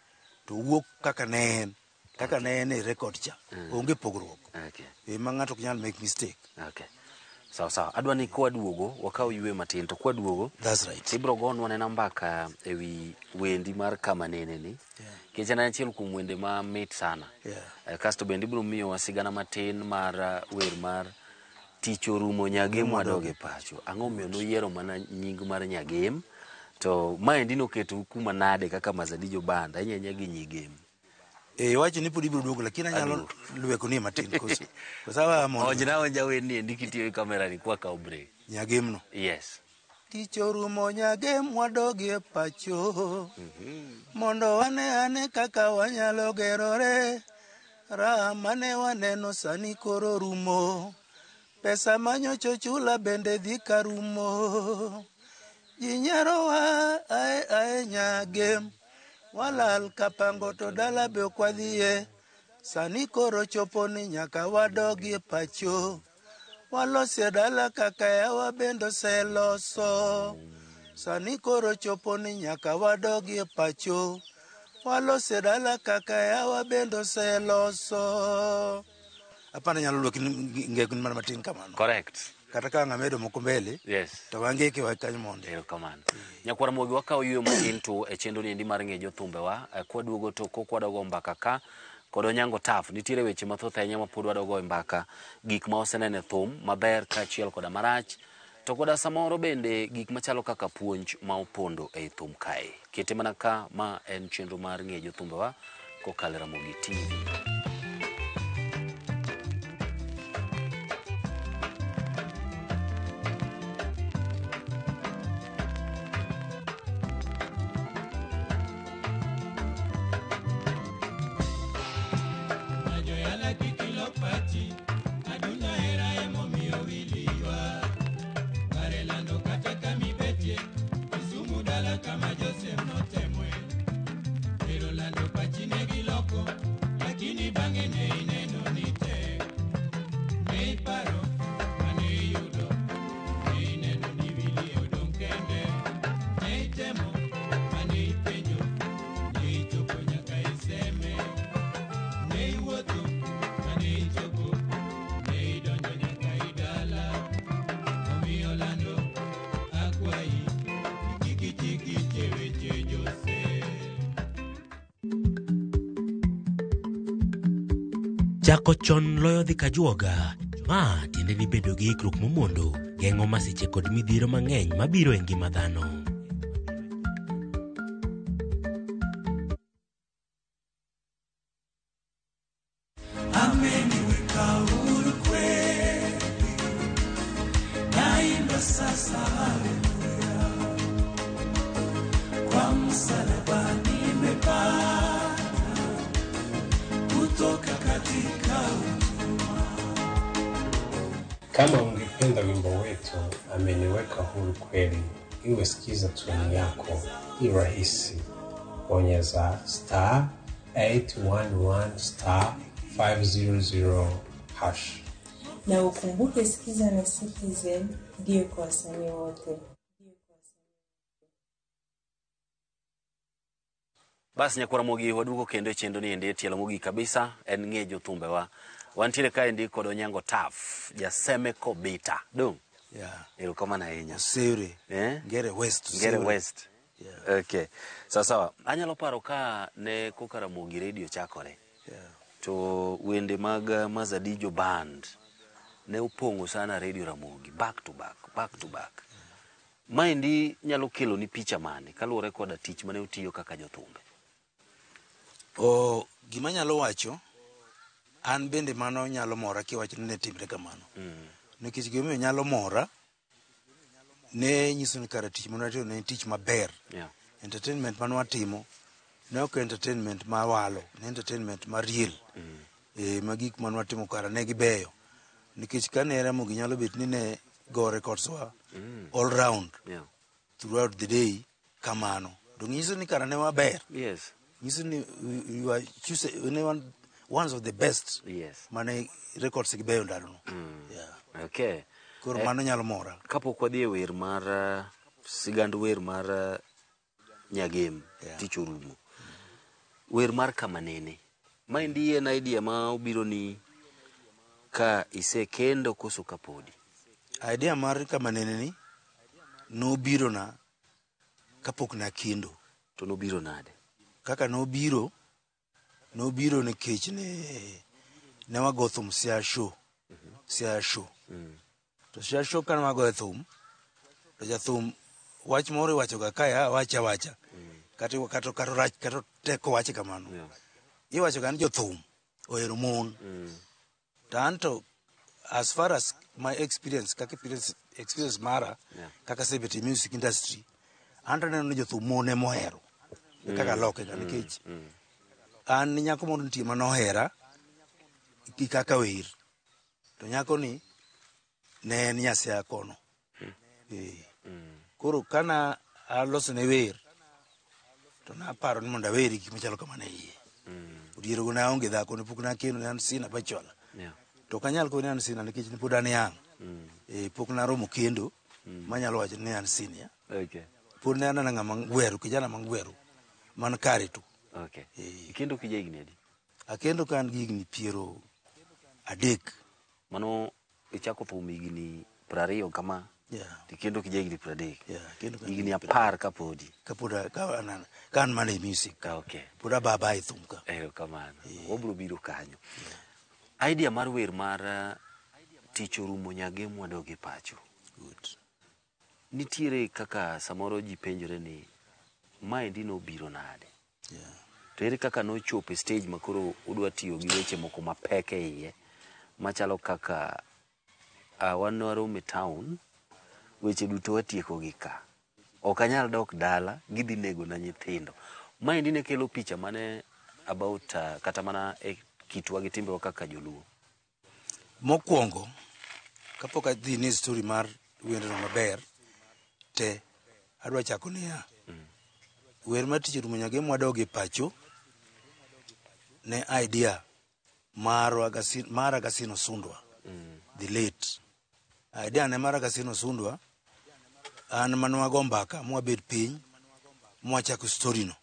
To wuok kaka ne en e record cha. Onge pogruok. Okay. Ma ng'ato ok nyal make mistake. Okay. Sawa. Adwa ni kwa duogo, wakao yue matin, to kwa duogo. That's right. Tibro gonwa nena mbaka ewi wendi mar kama nene ni. Yeah. Kecha na achiel kuom wende ma mit sana. Yeah. Kasto bendi biro miyo wasigana matin mar wer mar tich orumo Nyagem wadoge pacho. Ang'o miyo noyiero mana nying mar Nyagem? To maendi noketo kuma nade kaka Masadijo band, ahinya gi Nyigem. Wacho ni pudi biro duogo lakini anyalo lweko ni matin kwa sababu mondo Ojina onja weni ndikitiyo kamera ni kwa ka break. Nyagem no. Yes. Tich orumo Nyagem wadoge pacho. Mondo ane kaka wanyalo gerore. Raha mane waneno sani koro rumo. Pesa manyocho chula bende dhi karumo. Jinyaro wa ae Nyagem. Walal kapango to dala be okwadhiye. Sani koro chopo ni nyaka wadogi pacho. Walosie dala kaka yawa bendo seloso. Sani koro chopo ni nyaka wadogi pacho. Walosie dala kaka yawa bendo seloso. Apana nyalo lweki ngeko ni mana matin kamano. Correct. Kata ka ng'amedo moko mbele. Yes. To wangeke wakanyo mondo. Kamano. Nyakwara mogi wakao yue matin to e chendo ni endi mar ng'e jothumbe wa. Kwa duogo to kokwadogo mbaka ka. Kodo Nyango Taf. Nitiere weche mathoth ahinya ma pod wadogo mbaka. Gik ma osenene thum. Maber ka achiel koda marach. To koda samoro bende gik machalo kaka puonj ma opondo e thum kae. Kete mana ka ma en chenro mar ng'e jothumbe wa. Kokalo Ramogi TV. Chako chon loyo dhi kajuoga. Ma tiende ni bedo gi ikruok momondo geng'o masiche kod midhiro mang'eny mabiro e ngima dhano. Kama ungependa wimbo wetu ameniweka huru kweli, iwe sikiza tuni yako, rahisi. Bonyeza *811 *500#. Na ukumbuke sikiza na Citizen ndio kwa wasanii wote. Basi Nyakwara mogi wadugo kendo chendo ni ende tielo mogi kabisa en ng'e jothumbe wa. Wantiere kae ndi Kodo Nyango Taf, Jaseme Kobita. Dung? Yeah. Erokamano ahinya. Osiri. Ngere West. Ngere West. Yeah. Okay. Sawa. Anyalo paro ka ne koka Ramogi Radio chakore. Yeah. To wende mag Masadijo band ne upongo sana Radio Ramogi back to back. Maendi nyalo kelo ni picha mane kaluwore koda tich mane utiyo kaka jothumbe. Gima nyalo wacho an bende mano nyalo mora kiwacho ni ne timre kamano. Nikech gima nyalo mora ne nyiso ni kara tich manatimo ne tich maber. Yeah. Entertainment manwatimo ne ok entertainment ma walo, ne entertainment ma real. Magik manwatimo kara ne gibeyo. nikech kane Ramogi nyalo bet ni ne go records wa all round Yeah. throughout the day kamano. To nyiso ni kara ne waber. Yes. Nyiso ni you are one of the best. Yes. Mane records gi beyo ndalo no. Yeah. Okay. Koro mano nyalo mora. Kapok wadhi e wer mar sigand wer mar Nyagem tich orumo. Wer mar Kamanene. Maendi en idea ma obiro ni ka isekendo koso kapodi. Idea mar Kamanene ni nobiro na kapok na kendo. To nobiro nade? Kaka nobiro nikech ne wago thum Siaya show. Siaya show. To Siaya show kan wago thum. To jathum wach moro iwachoga kaya wacha. Kato teko wache kamano. Yeah. Iwachoga ni jothum ohero mon. Tanto as far as my experience, experience mara, kaka sebet in music industry, anto neno ni jothum mon emohero. Kaka loke ga nikech an ni nyako mondo nitie manohera ki kaka wer. To nyako ni ne en Nyasiaya kono. Koro kana aloso ne wer to naparo ni mondo aweri gik machalo kamane iye. Odiero go na onge dhako ne pok na keno ne an sina pachola. Yeah. To kanyal ko ne an sina nikech ni pod an yang. Pok na romo kendo manyalo wacho ni an sina. Okay. Pod ne an ng'ama ngweru, kijana mangweru man kare tu. Okay. Ikendo kija higni adi? Akendo kan gi higni 30. Mano ichako thum higni 20 kama. Yeah. Ikendo kija higni 30. Yeah, kendo kan Higni 10 kapodi. Kapoda kan mane music. Okay. Poda baba thum ka. Kamano. Wabro biro kanyo. Idea mar wer mar tich orumo Nyagem wadogi pacho. Good. Nitiere kaka samoro ji penjore ni maendi nobiro nade. Yeah. To ere kaka nochopo stage makoro udwa tiyo gi weche moko mapek e iye machalo kaka wan warome town, weche duto watieko gi ka. Ok anyal dok dala, gidhi nego na nyithindo. Maendi ne kelo picha mane about kata mana e kitwa gi timbewa kaka joluo. Mokwongo kapok adhi ne story mar wendno maber te adwa chako niya. Wer mar tich orumo Nyagem wadogi pacho ne idea mar Agasino Sundwa. The late. Idea ne mar Agasino Sundwa an manwago mbaka mwabed piny mwachako story no.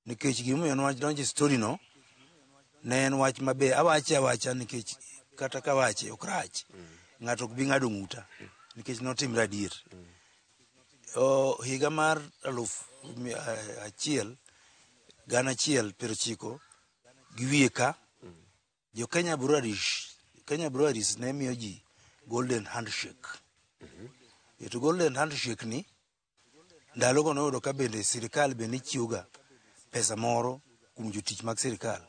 Nikech gimomiyo nwach story no ne en wach maber. Awacha nikech kata ka wache ok rach. Ng'ato ok bi ng'ado ng'uta nikech notimre adier. Higa mar 1990 gi wiye ka jo Kenya Breweries ne miyo ji golden handshake. To golden handshake ni ndalo go noyudo ka bende sirikal bende chiwoga pesa moro kuom jotich mag sirikal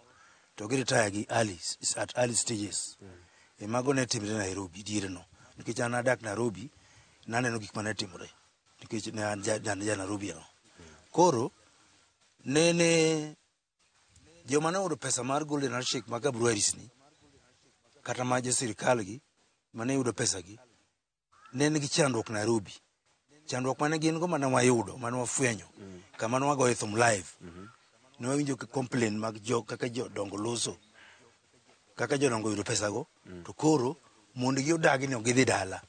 to gi retire gi early stages. Mago ne timre Nairobi diere no nikech an adak Nairobi naneno gik mane timore nikech ne an ja Nairobi no. Koro nene joma ne oyudo pesa mar golden handshake mag breweries ni kata ma jo sirikal gi mane yudo pesa gi ne nigi chandruok Nairobi. Chandruok mane gin go mane wayudo, mane wafwenyo kama ne wagoye thum live. Ne wawinjo complain mag kaka jodongo loso, kaka jodongo yudo pesa go to koro mondo gi odagi ne gidhi dala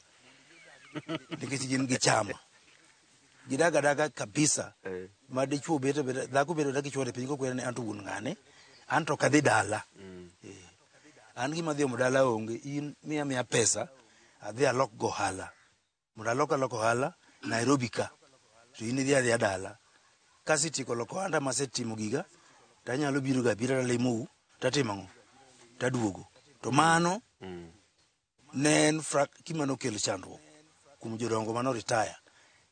nikech gin gi chama. Gidaga kabisa. Ma dichuo bete dhako bedo dagi chwore piny kokwere ne anto wuon ng'ane anto kadhi dala. An gima dhi dala onge, in miya pesa adhi alok go hala. Mondo alok ohala Nairobi ka. To in idhi adhi dala. Kasetieko loko ohanda masetimo giga tanyalo biro ga bira limo tatimo ang'o taduogo. To mano ne en kimano kelo chandruok kuom jodongo mano retire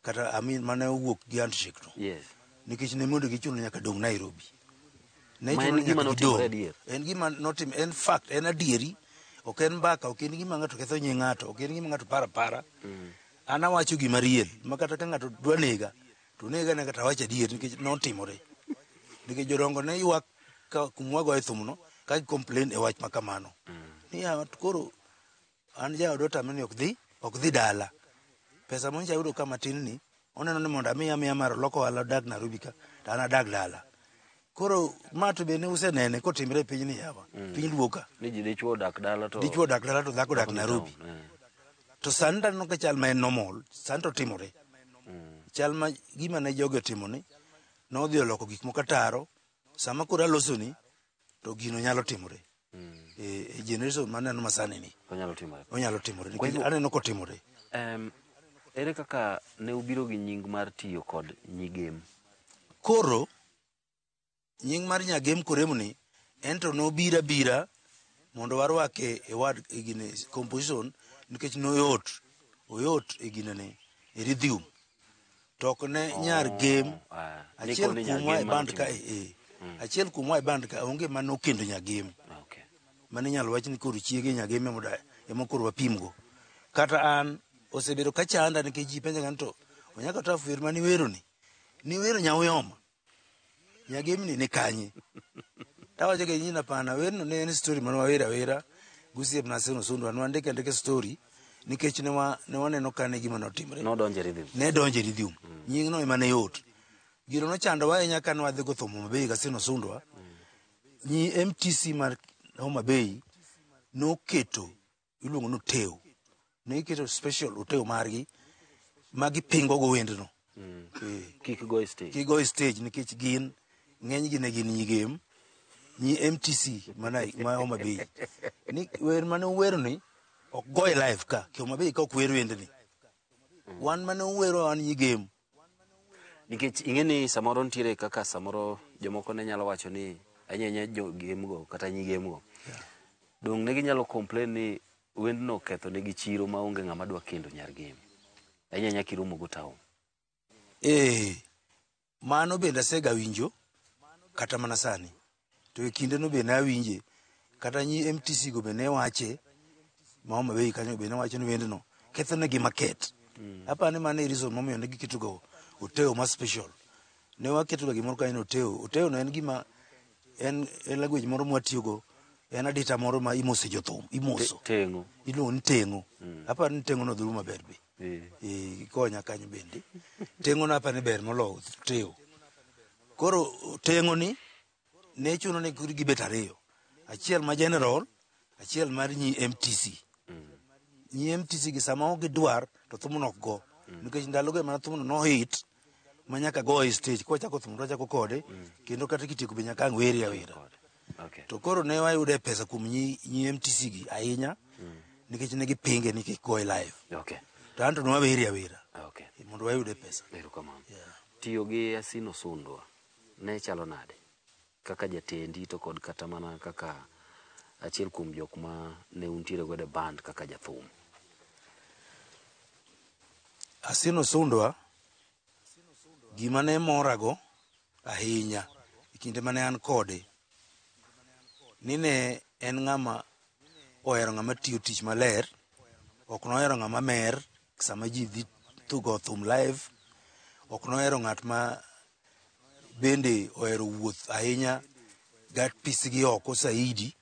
kata mane owuok gi handshake to. Yes. Nikech ne mondo gichuno nyaka dong Nairobi. Ne chuno nyaka gidong. En gima notim, en fact, en adieri. Ok en mbaka, ok en gima ng'ato ketho nying ng'ato, ok en gima ng'ato para. An awacho gima riel, makata ka ng'ato dwa nega, to nega ne kata wacho adier nikech notimore. Nikech jodongo ne ywak kumwa goye thumno ka complain e wach makamano. Niya koro an jaoda tamani ok dhi dala. Pesa monja yudo kama tin ni, oneno ni mondo amiya mar loko wala dak Nairobi ka, to an adak dala. Koro mato bende usenene kotimre piny ni yawa, piny luoka. Ni ji dichuo dak dala to dhako dak Nairobi. To sani taneno ka chal ma en normal, sani to timore. Chal ma gima ne joge timoni, nodhi oloko gik moko ataro, sama koro alosoni, to gino nyalo timore. E generation maneno masani ni. Onyalo timore. Nikech aneno kotimore. Ere kaka ne ubiro gi nying mar tiyo kod nyigem? Koro, nying mar nyagem koremoni, ento nobira mondo warwake e gine composition, nikech oyot e ginene, e rhythm. Tok ne nyar game, achiel kumwa e band ka achiel kumwa e band ka onge mano kendo nyagem. Mane nyalo wach ni koro chiege nyagem ema koro wapimgo. Kata an osebedo ka chanda nikech ji penja to onyaka to afuer mani wero ni wero nyauyoma. Nyagem ni kanye. Tawacho ke nyina pana werno ne en story mano wera gusiep na seno sundu anwa ndeke story nikech ne waneno kane gima notimre. Ne donje rhythm. Nying no ema ne yot. Giro no chando wa nyaka ne wadhi go thomo Homabay ka seno sundwa. Nyi MTC mar Homabay noketo iluongo no teo. Ne iketo special uteo margi magi pingo go wendno. Kik go stage nikech gin ng'eny gi ne gin nyigem. Nyi MTC ma Homabay. Ni wer mane uwero ni ok goye live ka. Ki Homabay ka ok wer wendni. Wan mane uwero an nyigem. Nikech ing'eni samoro ntiere kaka samoro jomoko ne nyalo wacho ni anyanya jogemgo kata nyigemgo. Dong ne ginyalo complain ni wendno ketho negi chiro maonge ng'ama dwa kendo nyar game. Anyanya kiromo go town. Mano bende asega winjo kata mana sani. To e kinde no bende awinje kata nyi MTC go bende wache ma Homabay kanyo bende wacho ni wendno ketho negi market. Apani mano e reason momiyo ne giketo go uteo ma special. Ne waketo ga gimoro ka en uteo no en gima en language moro mwatiyo go, en adita moro ma imose jothum, Tengo. Iluongo ni tengo. Apani ni tengo no dhulu maber be. Konya kanyo bende. Tengo no apani ber molo uteo. Koro tengo ni ne chuno ni kuri gibet ariyo. Achiel ma general, achiel mar nyi MTC. Nyi MTC gi sama ok gidwar to thumo nok go. Nikech ndalo go mana thumo no hit manyaka go e stage ko chako thumo to chako kode kendo kata kitieko be nyaka weri awera. To koro ne wayude pesa kuom nyi MTC gi ahinya nikech ne gipinge nikech go e live. To anto no weri awera. Mondo wayude pesa. Tiyo gi Asino Sundwa ne chalo nade? Kaka jatendi to kod kata mana kaka achiel kuom jok ma ne untiere godo e band kaka jathum. Asino Sundwa gima ne morago ahinya e kinde mane an kode ni ne en ng'ama ohero ng'ama tiyo tich maler, ok nohero ng'ama mer sama ji dhi tugo thum live, ok nohero ng'at ma bende ohero wuoth ahinya gat pisgi oko saidi.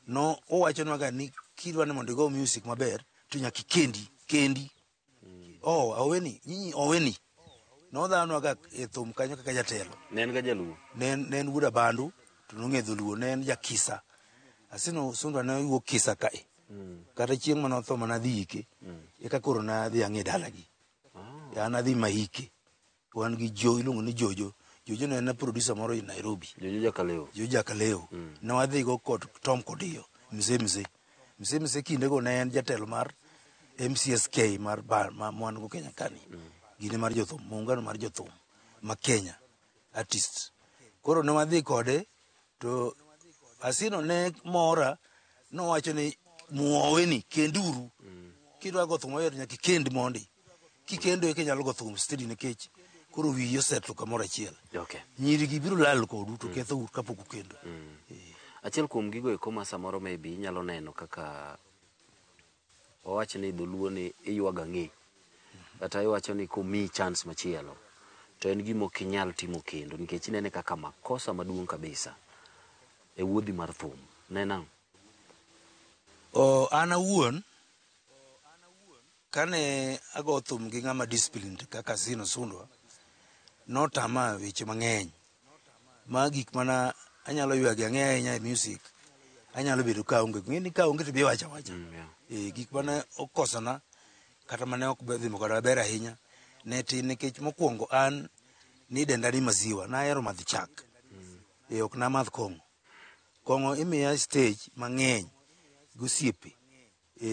No owachonwa ga ni kidwa ni mondo igo music maber to nyaka kendi. Oweni. No dhanwa ga e thum kanyo kaka jatelo. Ne en ga jaluo. Ne en wuod Abandu to nong'e dholuo, ne en jakisa. Asino Sundwa ne wuok Kisa kae. Kata chieng' mane otho mana dhi ike. Eka koro na dhi ang'e dalagi. An adhi maike. Wan gi iluongo ni Jojo. Jojo ne en producer moro in Nairobi. Jojo Jakaleo. Ne wadhi go kod Tom Kodiyo. Mzee kinde go ne en jatelo mar MCSK mar mwan go Kenya kani. Gine mar jothum, muungano mar jothum ma Kenya artist. Koro ne wadhi kode to Asino ne mora nowacho ni muoweni kenduru. Kidwa go thum maber nyaka kend mondi. Kikendo eka nyalo go thum steady nikech koro wiyi osetlo kamoro achiel. Nyiri gi biro lal kodu to ketho kapok ukendo. Achiel kuom gigo eko ma samoro maybe inyalo neno kaka owach ni dholuo ni iywaga ng'e. Kata iwacho ni komiyi chance machielo to en gima ok inyal timo kendo nikech inene kaka makosa maduong' kabisa e wuodhi mar thum. Nenang'? An awuon kane ago thum gi ng'ama disciplined kaka Sino Sundwa, notama weche mang'eny ma gik mana anyalo ywagi ang'eya ahinya e music, anyalo bedo ka onge ng'eni ka onge to bi wacha gik mana okosona kata mane ok dhi koda ber ahinya ne tin nikech mokwongo an ni denda ni maziwa na ahero madh chak ok na madh kong'o imiya stage mang'eny gosiepe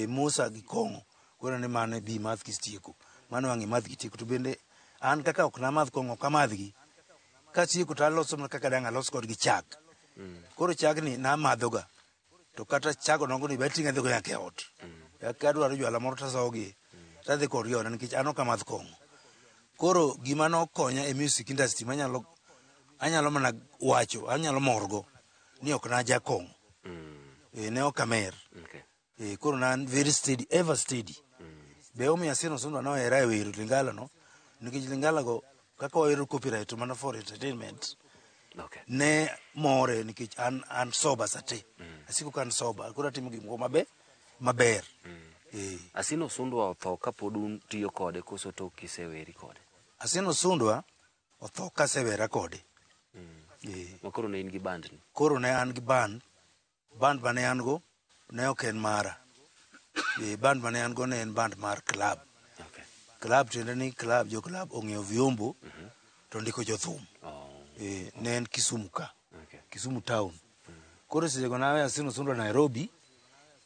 Musa gi kong'o koro ne mane bi madh kistieko mano wang'e madh kitieko to bende an kaka ok na madh kong'o kamadhgi katieko to aloso kaka dang' alos kodgi chak koro chagni namadhoga to kata chago nongoni bating'e dhigo nyaka e ot kadwaro jwala moro tasogie tadhi kodgi oda nikech an ok amadh kong'o. Koro gima nokonya e music industry anyalo mana wacho anyalo morgo ni ok na jakong'o ne ok amer koro nan very steady ever steady be omiyo Sino Sundwa nohera e wero Lingala no nikech Lingala go kaka wawero copyright to mana for entertainment ne more nikech an sober sate asiko kan sober koro atimo gimoko maber Sino Sundwa otho kapod utiyo kode koso tok kiseweri kode? Sino Sundwa otho kasewera kode makoro ne in gi band ni? Koro ne an gi band mane an go ne ok en mara band mane an go ne en band mar club club tiende ni club jo club ong'iewo vyombo to ndiko jothum ne en Kisumu ka Kisumu town koro sechego nawe Sino Sundwa Nairobi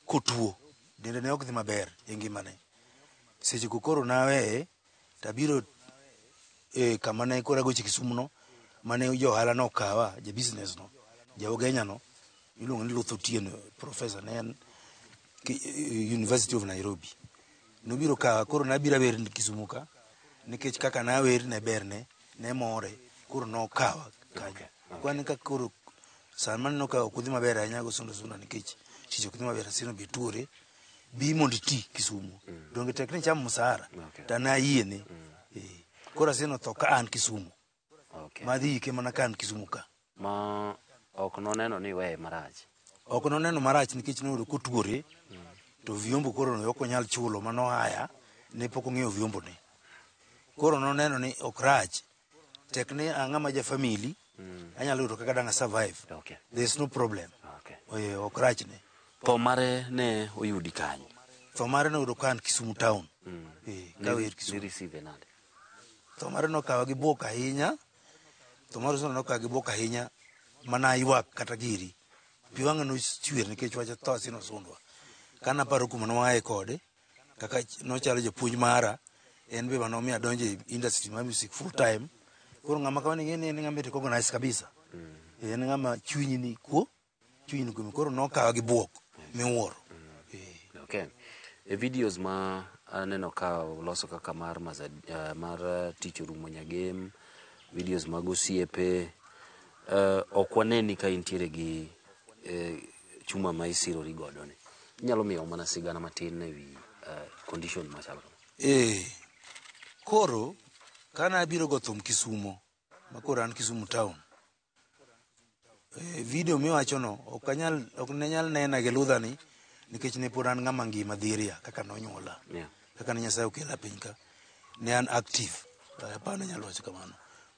kotuo dende ne ok dhi maber e ngimane sechego koro nawe tabiro kama ne koro agoche Kisumu no mane jo ohala no kawa ja business no ja Ogenya no iluongo ni Luth Otieno professor ne en University of Nairobi nobiro kawa koro nabiro wer Kisumu ka nikech kaka nawer ne berne ne more koro nokawa kanyo kwani ka koro Salman no ka ok dhi maber ahinya go Sino Sundwa nikech tich ok dhi maber Sino be tuore bi mondo ti Kisumu donge tekni cham musara ta na yiene koro Sino tho ka an Kisumu madhi ike mana ka an Kisumu ka ma ok noneno ni weye marach ok noneno marach nikech noyudo kotuore to vyombo koro ok onyal chulo mano haya ne pok ong'eyo vyombo ne koro noneno ni ok rach tekni ang'ama ja family anyalo yudo kaka dang' survive there's no problem ok rach ne. Tho mare ne oyudi kanyo? Tho mare ne oyudo kan Kisumu town kawer Kisumu. Tho mare nokawa gi buok ahinya Tho mare nokawa gi buok ahinya mana ywak kata giri pi wang'a nochwer nikech wach tho Sino Sundwa kana aparo kuma noaye kode kaka nochalo japuonj mara en be manomiyo adonjo e industry mar music full time koro ng'ama kama ni en ng'ama recognize kabisa en ng'ama chunyi ni kuome koro nokawa gi buok miwuoro. E videos ma aneno ka loso kaka mar tich orumo nyagem videos mag osiepe ok waneni ka intiere gi chuma ma isirori godo ni inyalo miyo mana sigana matin e wi condition machalo kama? Koro kana abiro go thum Kisumo makoro an Kisumu town video miwacho no ok ne nyal nena gi ludhani nikech ne pod an ng'ama ngima dhiria kaka nonyuola kaka ne Nyasaye okela piny ka ne an active hapana nyalo wacho kamano.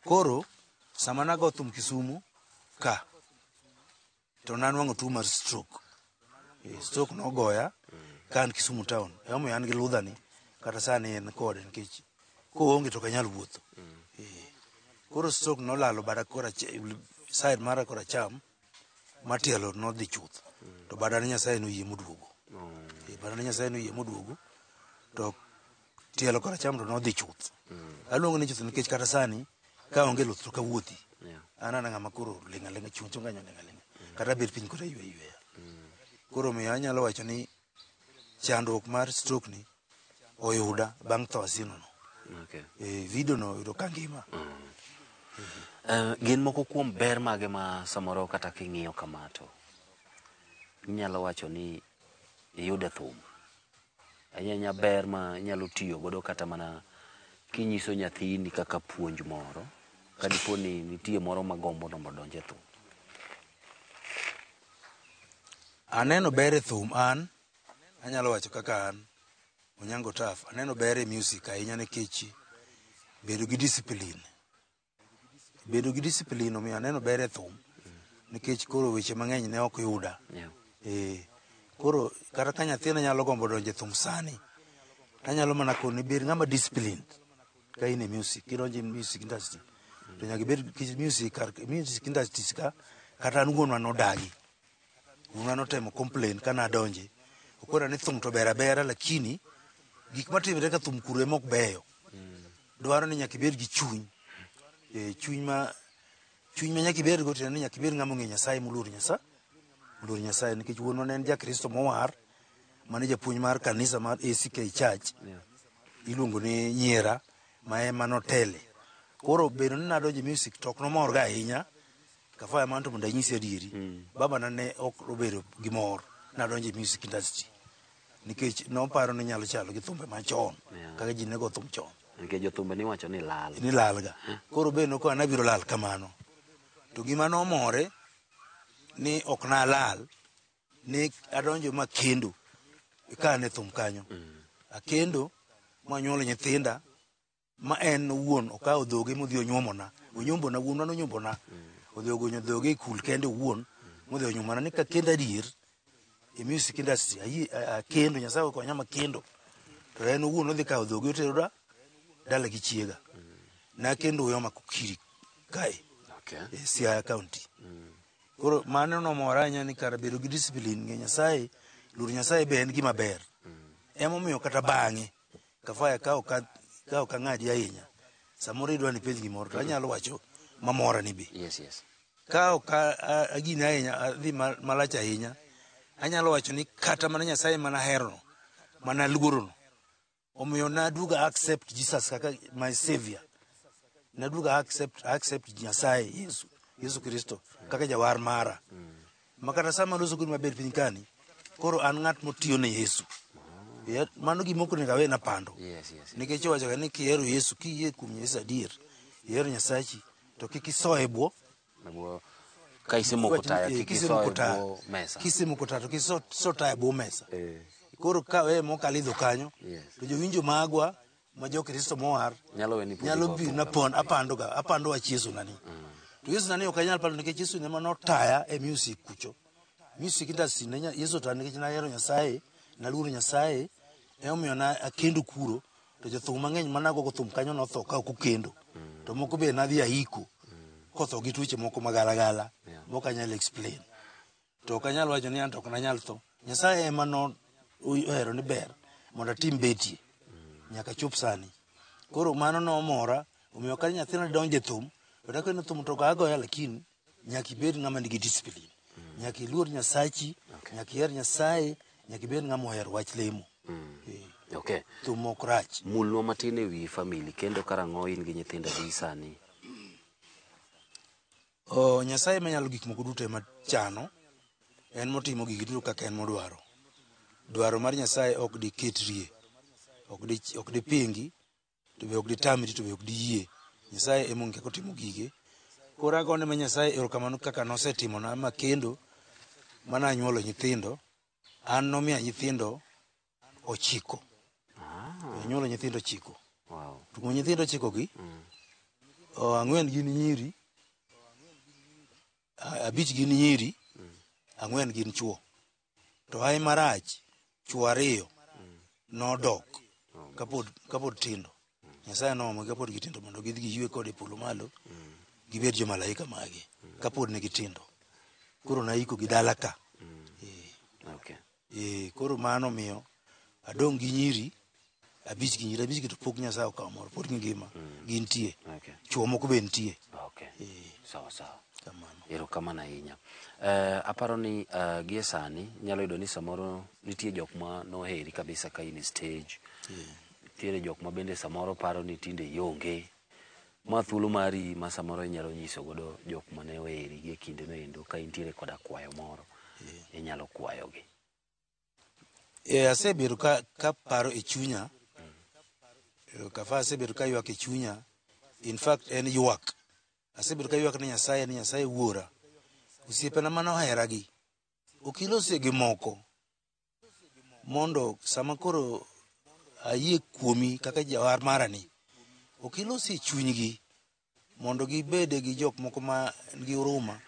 Koro sama nago thum Kisumu ka to nan wang'o tuo mar stroke nogoya ka an Kisumu town emomiyo an gi ludhani kata sani en kode nikech koonge to kanyal wuotho koro stroke nolalo bada kora side mara kora cham matielo nodhi chuth to badane Nyasaye noyie moduogo to tielo kora cham to nodhi chuth aluongo ni chuth nikech kata sani ka onge luth to kawuothi an ng'ama koro ling'alinga chuncho ng'anyo ling'alinga kata bet piny kota yweya koro miyo anyalo wacho ni chandruok mar stroke ni oyuda bang' tho Sino no video no oyudo ka ngima. Gin moko kuom ber mage ma samoro kata king'iyo kama to inyalo wacho ni iyude thum ahinya ber ma inyalo tiyo godo kata mana kinyiso nyathini kaka puonj moro kadipo ni nitie moro magombo no modonje thum? Aneno ber e thum an anyalo wacho kaka an Onyango Taf, aneno ber e music ahinya nikech bedo gi discipline. Bedo gi discipline omiyo aneno ber e thum nikech koro weche mang'eny ne ok yuda. Koro kata ka nyathina nyalo gombo donjo e thum sani, anyalo mana kone bed ng'ama disciplined ka in e music, kidonjo e music industry. To nyaka ibed music industry ka kata an wuonwa nodagi. Wuonwa notemo complain ka nadonje. Okora ni thum to ber abera lakini gik matimre ka thum kuro emok beyo. Dwaro ni nyaka ibed gi chuny. Chuny ma nyaka ibed go tiende ni nyaka ibed ng'ama ong'e Nyasaye moluor Nyasaye nikech wuonwa ne en jakristo mowar mane japuonj mar kanisa mar ACK Church. Iluongo ni Nyiera ma ema notele. Koro bedo ni nadonjo e music to ok nomor ga ahinya. Kafaya man to mondo anyisi adieri. Baba na ne ok obedo gi mor nadonjo e music industry. Nikech noparo ni nyalo chalo gi thumbe machon kaka ji nego thum chon. Nikech jothumbe ni wacho ni lal. Ni lal ga. Koro beno ko anabiro lal kamano. To gima nomore ni ok na lal ni adonjo makendo ka ne thum kanyo. Akendo manyuolo nyithinda ma en wuon okawo dhoge modhi onyuomona. Onyumbona wuonwa nonyumbona. Odhi ogonyo dhoge e kul kende wuon modhi onyuomona ni ka kendo adier e music industry akendo Nyasaye okonya makendo. To en wuon odhi kawo dhoge oteroda dala gi chiega. Na kendo uyo makukiri kae. Siaya County. Koro mano nomora ahinya ni kara bedo gi discipline ng'e Nyasaye, luor Nyasaye be en gima ber. Emomiyo kata bang'e Kafaya ka ok ang'adi ahinya. Samoro idwa ni penj gimoro to anyalo wacho mamora ni be. Ka ok agine ahinya adhi malach ahinya, anyalo wacho ni kata mana Nyasaye mana herono, mana luorono. Omiyo naduga accept Jesus kaka my savior. Naduga accept Nyasaye Yesu Kristo kaka jawar mara. Makata sama loso kuno maber piny kani, koro an ng'at motiyo ne Yesu. Mano gimoko ni gawe na pando. Nikech wacho ni kihero Yesu, kiyie kuom Yesu adier, ihero Nyasachi, to kik isoe bwo. Ka isemoko taya kik isoe bwo mesa. Kisemoko taya to kisotaye bwo mesa. Koro ka we mokalidho kanyo, to jowinjo magwa ma jo Kristo mowar nyalo bi na pon apando wach Yesu nani. To Yesu nani ok anyal pando nikech Yesu ne manotaya e music kucho. Music industry ne Yesu to nikech na hero Nyasaye, na luoro Nyasaye, omiyo na akendo kuro. To jothum mang'eny manago go thum kanyo notho ka ok okendo. To moko be nadhi ahiko kotho gi tuoche moko magalagala moko anyal explain. To ok anyal wacho ni an to ok nanyal tho. Nyasaye ema no ohero ni ber mondo atim betie nyaka chop sani. Koro mano nomora, omiyo ka nyathina donjo e thum, to dakoni thum to agoya lakini nyaka ibed ng'ama nigi discipline. Nyaka iluor Nyasachi, nyaka iher Nyasaye, nyaka ibed ng'ama ohero wach lemo. Okay. Thum ok rach. Mulwa matin e wi family kendo karang'o in gi nyithindo gi sani. Nyasaye manyalo gik moko duto ema chano, en motimo gigi duto kaka en modwaro. Dwaro mar Nyasaye ok diketrie, ok dipingi, to be ok ditamri, to be ok diyie. Nyasaye ema ong'e kotimo gige. Koro agone ma Nyasaye erokamano kaka nosetimo na makendo mana anyuolo nyithindo. An nomiya nyithindo 9. Anyuolo nyithindo 9. To kuom nyithindo 9 gi, 4 gin nyiri, 5 gin nyiri, 4 gin chuo. To ai marach, chuo 2 nodok kapod tindo. Nyasaye noomo kapod gitindo mondo gidhi giywe kode polo malo, gibed jo malaika mage kapod ne gitindo. Koro naiko gi dala ka. Koro mano miyo adong' gi nyiri 5 gi nyiri 5 gi to pok Nyasaye okawo moro, pod ngima gintie. Chuo moko be nitie. Sawa. Erokamano ahinya. Aparo ni gie sani nyalo yudo ni samoro nitie jok ma noheri kabisa ka in stage. Nitiere jok ma bende samoro paro ni tinde ionge. Ma thuolo mari ma samoro inyalo nyiso godo jok ma ne oheri gie kinde no endo ka intiere koda kwayo moro. Inyalo kwayogi. Asebedo ka paro e chunya. Kafa asebedo ka ywak e chunya. In fact en ywak. Asebedo ka ywak ni Nyasaye wuora. Osiepena mano oheragi. Okilo osege moko mondo sama koro ayie kuomi kaka jawar marani okilosi chunygi mondo gibede gi jok moko ma gi huruma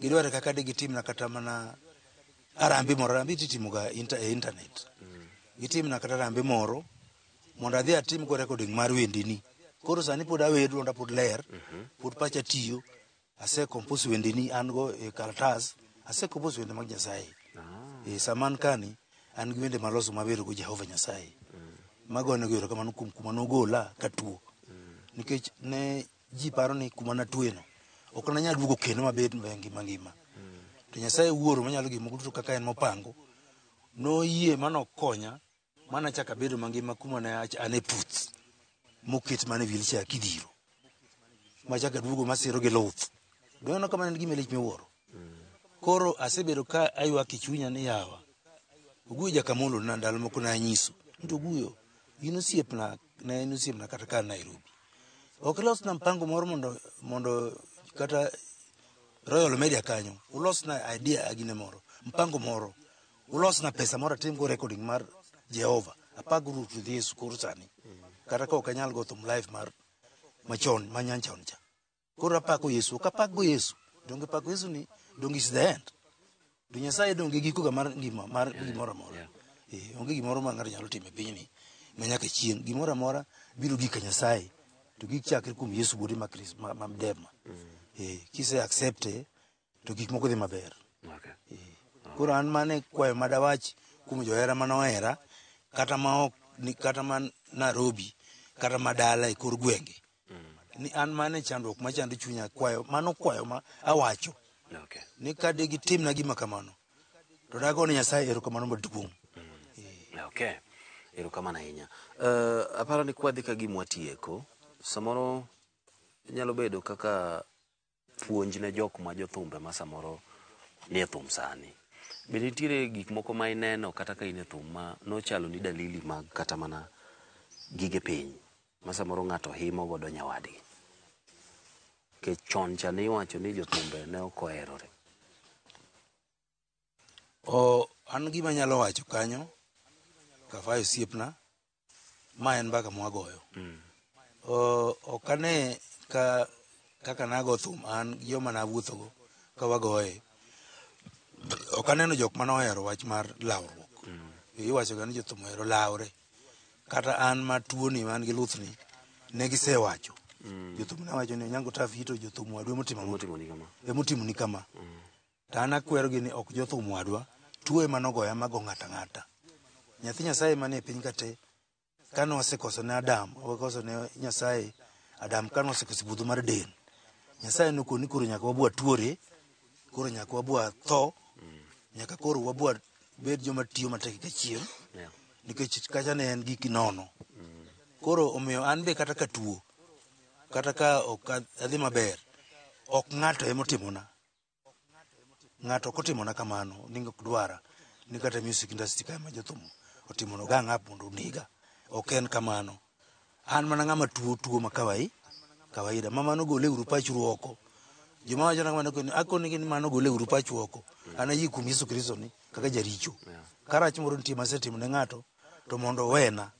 gidware kaka de gitimna kata mana arambi moro arambi titimoga internet gitimna kata arambi moro mondo adhi atim go recording mar wendini koro sani pod awedo onda pod ler pod pacha tiyo ase compose wendini an go e karatas ase compose wende mag Nyasaye saman kani an gi wende maloso mabero go Jehova Nyasaye magone go kamano kum kuma nogola katuo nikech ne ji paro ni kuma natueno ok nanyal duogo kendo mabed ngima to Nyasaye wuoro manyalo gimo duto kaka en mopango noyie manokonya mana chaka bedo mangima kuma ne ane puth moket mane wheelchair kidhiro machaka duogo masiro gi luth dono kama en gima lich miwuoro koro asebedo ka aywak chunya ni yawa Oguyo Jakamondo na ndalo moko na nyiso nto Oguyo inosiepna kata ka Nairobi ok los na mpango moro mondo kata Royal Media kanyo ulos na idea agine moro mpango moro ulos na pesa moro tim go recording mar Jehova apaguru to this kursani kata ka okanyal go thum live mar machon manyanchon cha koro apako Yesu kapago Yesu donge pako Yesu ni donge is the end do Nyasaye donge giko mar ngima mar gimoro amora onge gimoro ma ng'ato nyalo timo e pinyni manyaka chieng gimoro amora biro gika Nyasaye to gik chakre kuom Yesu body ma Kristo ma mdema kise accepte to gik moko dhi maber koro an mane kwayo madawach kuom johera manohera kata ma Nairobi kata madala e kor gwenge ni an mane chandruok machando chunya kwayo ma awacho ni kade gitimna gima kamano to dago ni Nyasaye erokamano maduong' erokamano ahinya aparo ni kwadhi ka gimwa tieko samoro nyalo bedo kaka puonj ne jok ma jothumbe ma samoro nie thum sani be nitiere gik moko ma ineno kata ka in e thum ma nochalo ni dalili mag kata mana gige piny ma samoro ng'ato himo godo nyawadgi ke chon cha ne iwacho ni jothumbe ne ok oherore an gima nyalo wacho kanyo Kafayo siepna ma en mbaka mwagoyo ok ane kaka nago thum an joma nawuothogo ka wagoye ok aneno jok manohero wach mar lawruok iwacho ga ni jothum ohero lawre kata an ma tuoni man gi luthni ne gisewacho jothum ne wacho ni nyango tafito jothum wadwa motimoni kama to an akwero gi ni ok jothum wadwa tuo ema nogoya mago ng'ata ng'ata nyathi Nyasaye manie piny kate kane wasekoso ne Adam wakoso ne Nyasaye Adam kane wasekoso budho mar del Nyasaye nokoni koro nyaka wabwa tuore koro nyaka wabwa tho nyaka koro wabwa bed joma tiyo matek ka chieng nikech kacha ne en gik nono koro omiyo an be kata ka tuo kata ka ok adhi maber ok ng'ato emotimona ng'ato kotimona kamano ningo dwara ni kata music industry kama jothum otimono ga ng'ap mondo niga ok en kamano an mana ng'ama tuo ma kawaida mama no gole uru pachu oko joma wacho na kamano akoni ni mano gole uru pachu oko an ayie kuom Yesu Kristo ni kaka jaricho karach moro nitie masetimo ne ng'ato to mondo wena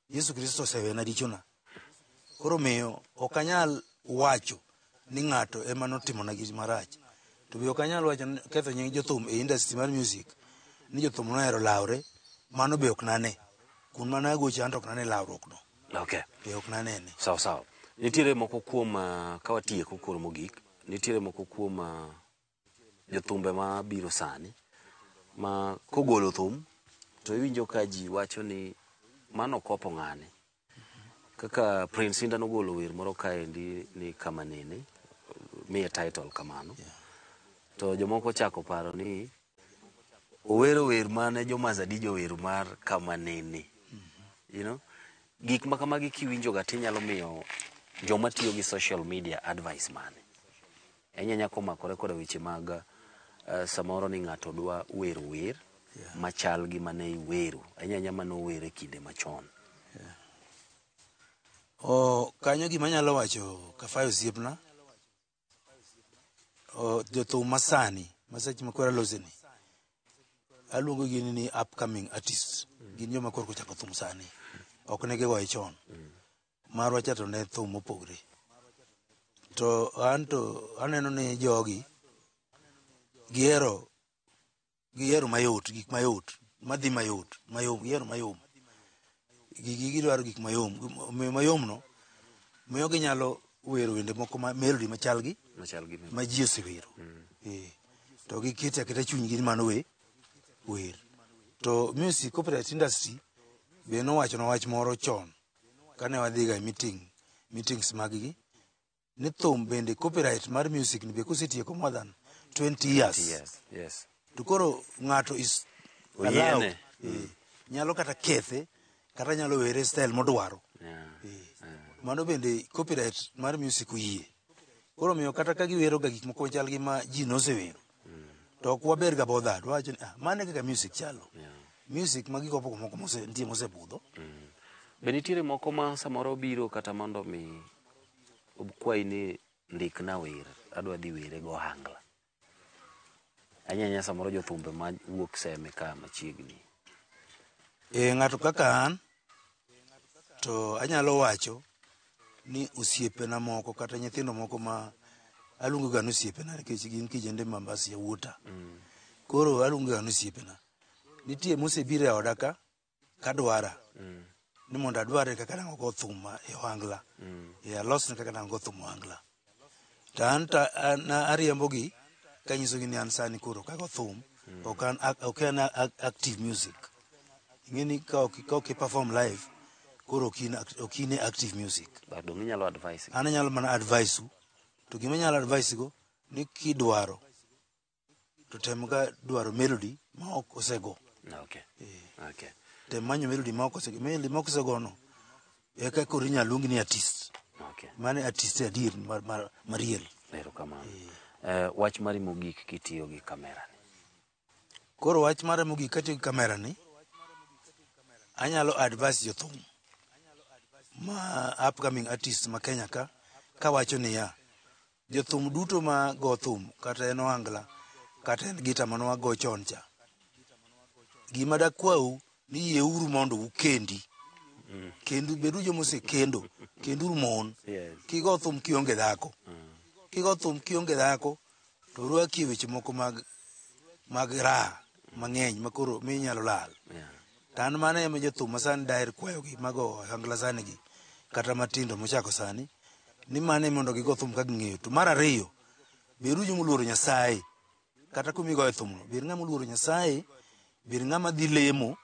Yesu Kristo osewena richona koro miyo ok anyal wacho ni ng'ato ema notimona gima marach to be ok anyal wacho ketho nying jothum e industry mar music ni jothum nohero lawre mano be ok nane kun mana agoche an to ok nane lawruok no ok nanene sawa nitiere moko kuom kawatieko koro mogik nitiere moko kuom jothumbe ma biro sani ma kogolo thum to iwinjo ka ji wacho ni mano kopo ng'ane kaka Prince Inda nogolo wer moro kaendi ni kama nene miye title kamano to jomoko chako paro ni owero wer mane jomazadijo wer mar kama nene gik ma kamagi kiwinjo ga tinyalo miyo joma tiyo gi social media advice mane enyanya komakore koda weche mag samoro ni ng'ato dwa wero wer machal gi mane iwero enyanya mano were kinde machon kanyo gima nyalo wacho Kafayo siepna jothum masani maseche makwera loseni aluongo gi ni upcoming artists gin joma korko chako thum sani ok ne gigoye chon. Marwa cha to ne thum mopogre. To aneno ni jogi gihero mayot, gik mayot, madhi mayot, gihero mayom. Gidwaro gik mayom no miyo ginyalo wero wende moko melody machalgi ma ji osewero. To gikete aketa chunygi mano wer. To music copyright industry be nowacho wach moro chon kane wadhiga meetings mag-gi ni thum bende copyright mar music ni be kosetieko more than 20 years. Yes. To koro ng'ato is allowed nyalo kata kethe kata nyalo were style modwaro. Mano bende copyright mar music oyie. Koro miyo kata ka giwero ga gik moko chal gi ma ji nosewero. To ok waber ga bodhad wacho ni mane kaka music chalo. Music ma giko poko moko nitie mosebudho. Be nitiere moko ma samoro biro kata mondo mi obkwai ni ndikna wer, adwa dhi were go ohangla. Anyanya samoro jothumbe ma wuok seme ka machiegni. Ng'ato kaka an to anyalo wacho ni osiepena moko kata nyithindo moko ma aluongo ga osiepena nikech gin kijende Mombasa yawuota. Koro aluongo ga osiepena. Nitie mosebiro e oda ka kadwara ni mondo adware kaka nango go thum e ohangla. Alosne kaka nango go thum ohangla. To an ariembogi kanyisogi ni an sani koro kago thum ok an active music. Ingeni ka ok perform live koro ok in active music. Dong inyalo advice. An nyalo mana advice to gima nyalo advice go ni kidwaro to tem ga dwaro melody ma ok osego. Okay. Tem manyo melody ma ok osego no eka koro inyalo luongi ni artist. Mane artist adier mariel. Erokamano. Wach mari mogik kitiyo gi kamera ni. Koro wach mare mogik katiyo gi kamera ni anyalo advise jothum ma upcoming artist ma Kenya ka wacho ni ya jothum duto ma go thum kata en ohangla kata en gita mano wago chon cha. Gima dakwau ni yeuru mondo ukendi. Kendu bedu jomose kendu mon. Kigo thum kionge dhako. Kigo thum kionge dhako to rwaki weche moko mag raha mang'eny makoro minyalo lal. Tan mane ema jothum masani daher kwayogi mago ohangla sani gi kata matindo mochako sani ni mane mondo gigo thum ka ging'eyo. To mar ariyo beru jomoluoro Nyasaye kata kumigoyo thumno ber ng'ama oluoro Nyasaye, ber ng'ama dhi lemo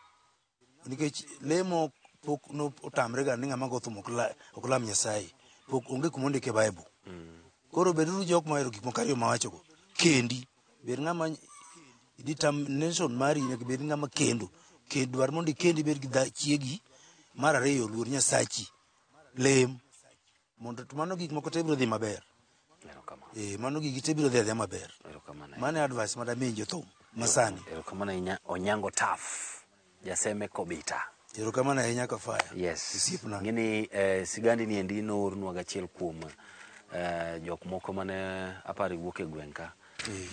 nikech lemo pok no otamre ga ni ng'ama go thum ok lam Nyasaye, pok onge kuma ondike e Bible. Koro beru jok ma ohero gik moko ariyo mawacho go kendi ber ng'ama determination mari nyaka bed ng'ama kendo dwar mondo kendi bed gi chiegi. Mar ariyo luor Nyasachi lem mondo to mano gik moko te biro dhi maber. Mano gik te biro dhi maber. Mano advice ma dami jothum masani. Erokamano Onyango Taf jaseme Kobita. Erokamano ahinya Kafaya. Yes. Isiepna. Ngini sigandi ni endi noornwa gachiel kuom jok moko mane apari wuok e gweng' ka.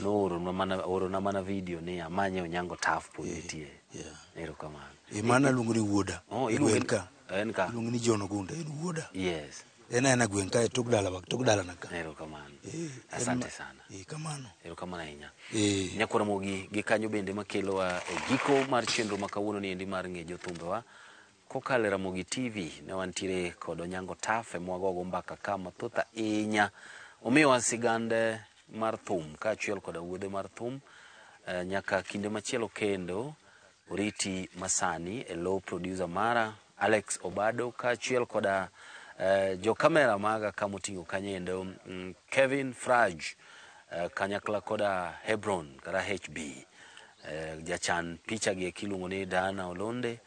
Noorona mana video ni amanye Onyango Taf pod nitie. Erokamano. Mana luongo ni wuoda. Iluongo ka. Luongo ni John Ogunda en wuoda. Yes. En gweng' ka tok dala na ka. Erokamano. Asante sana. Kamano. Erokamano ahinya. Nyakora mogi gi kanyo bende makelowa e giko mar chenro ma kawuono ni endi mar ng'e jothumbewa kokalo e Ramogi TV. Ne wantiere kod Onyango Taf e mwagogo mbaka ka mathoth ahinya. Omiyowa sigande mar thum kaachiel kod wuodhe mar thum nyaka kinde machielo kendo. Oriti masani e low producer mara Alex Obado kaachiel koda jo kamera maga kamoting'o kanyendo Kevin Fraj kanyakla koda Hebron kara HB jachan picha gi kiluongo ni Dana Olonde.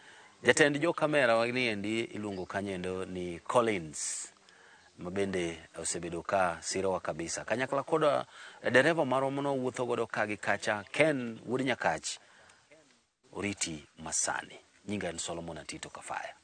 Jatend jo kamera wagni endi iluongo kanyendo ni Collins mabende osebedo ka sirowa kabisa. Kanyakla koda dereva marwa no wuotho godo ka gi kacha Ken Wuod Nyakach. Oriti masani. Nyinga en Solomon Atito Kafaya.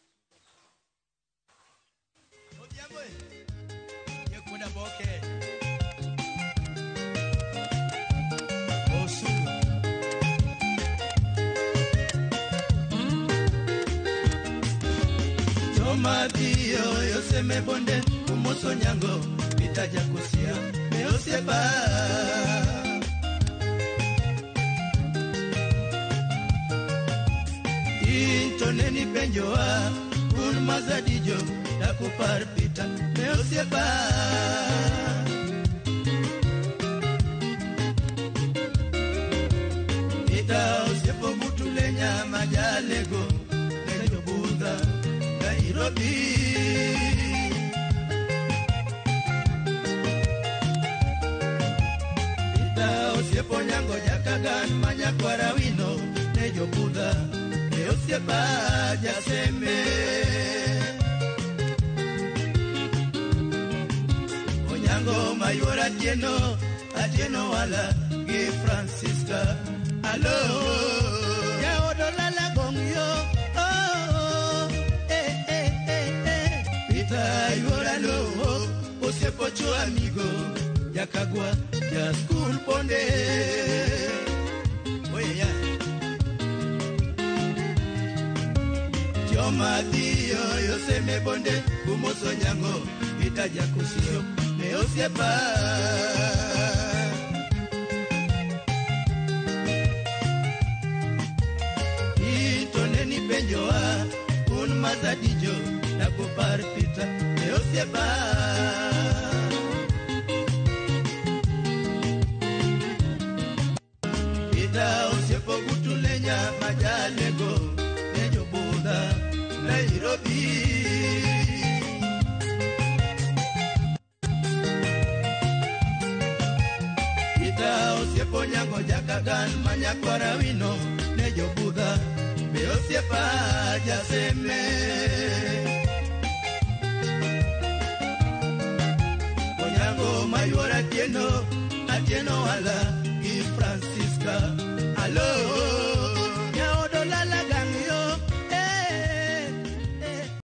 Chomadhio yoseme bonde umoso nyango itaja kusia meosieba Intoneni penjoa un mazadijo dakupar pita meosieba Ita osiepo butulenya majalego Nejo Buddha Nairobi Ita osiepo nyango jakagan manyakwara wino Nejo Buddha Neosiepa jaseme Onyango mayora atieno wala Gi Francisca Hello, ya odolala gong yo. Oh, Pita yora lo, ose pocho amigo. Ya kagua, ya school ponde. Oye ya. Chomadhio yo se me bonde, kumoso nyango, ita ya kusio, me osiepa. Benjoa un mazadijo na kupar pita meosieba Pita osiepo gutulenya majalego Nejo Buddha Nairobi Pita osiepo nyango jakagan manyakwara wino Nejo Buddha Meosiepa jaseme Onyango mayora atieno wala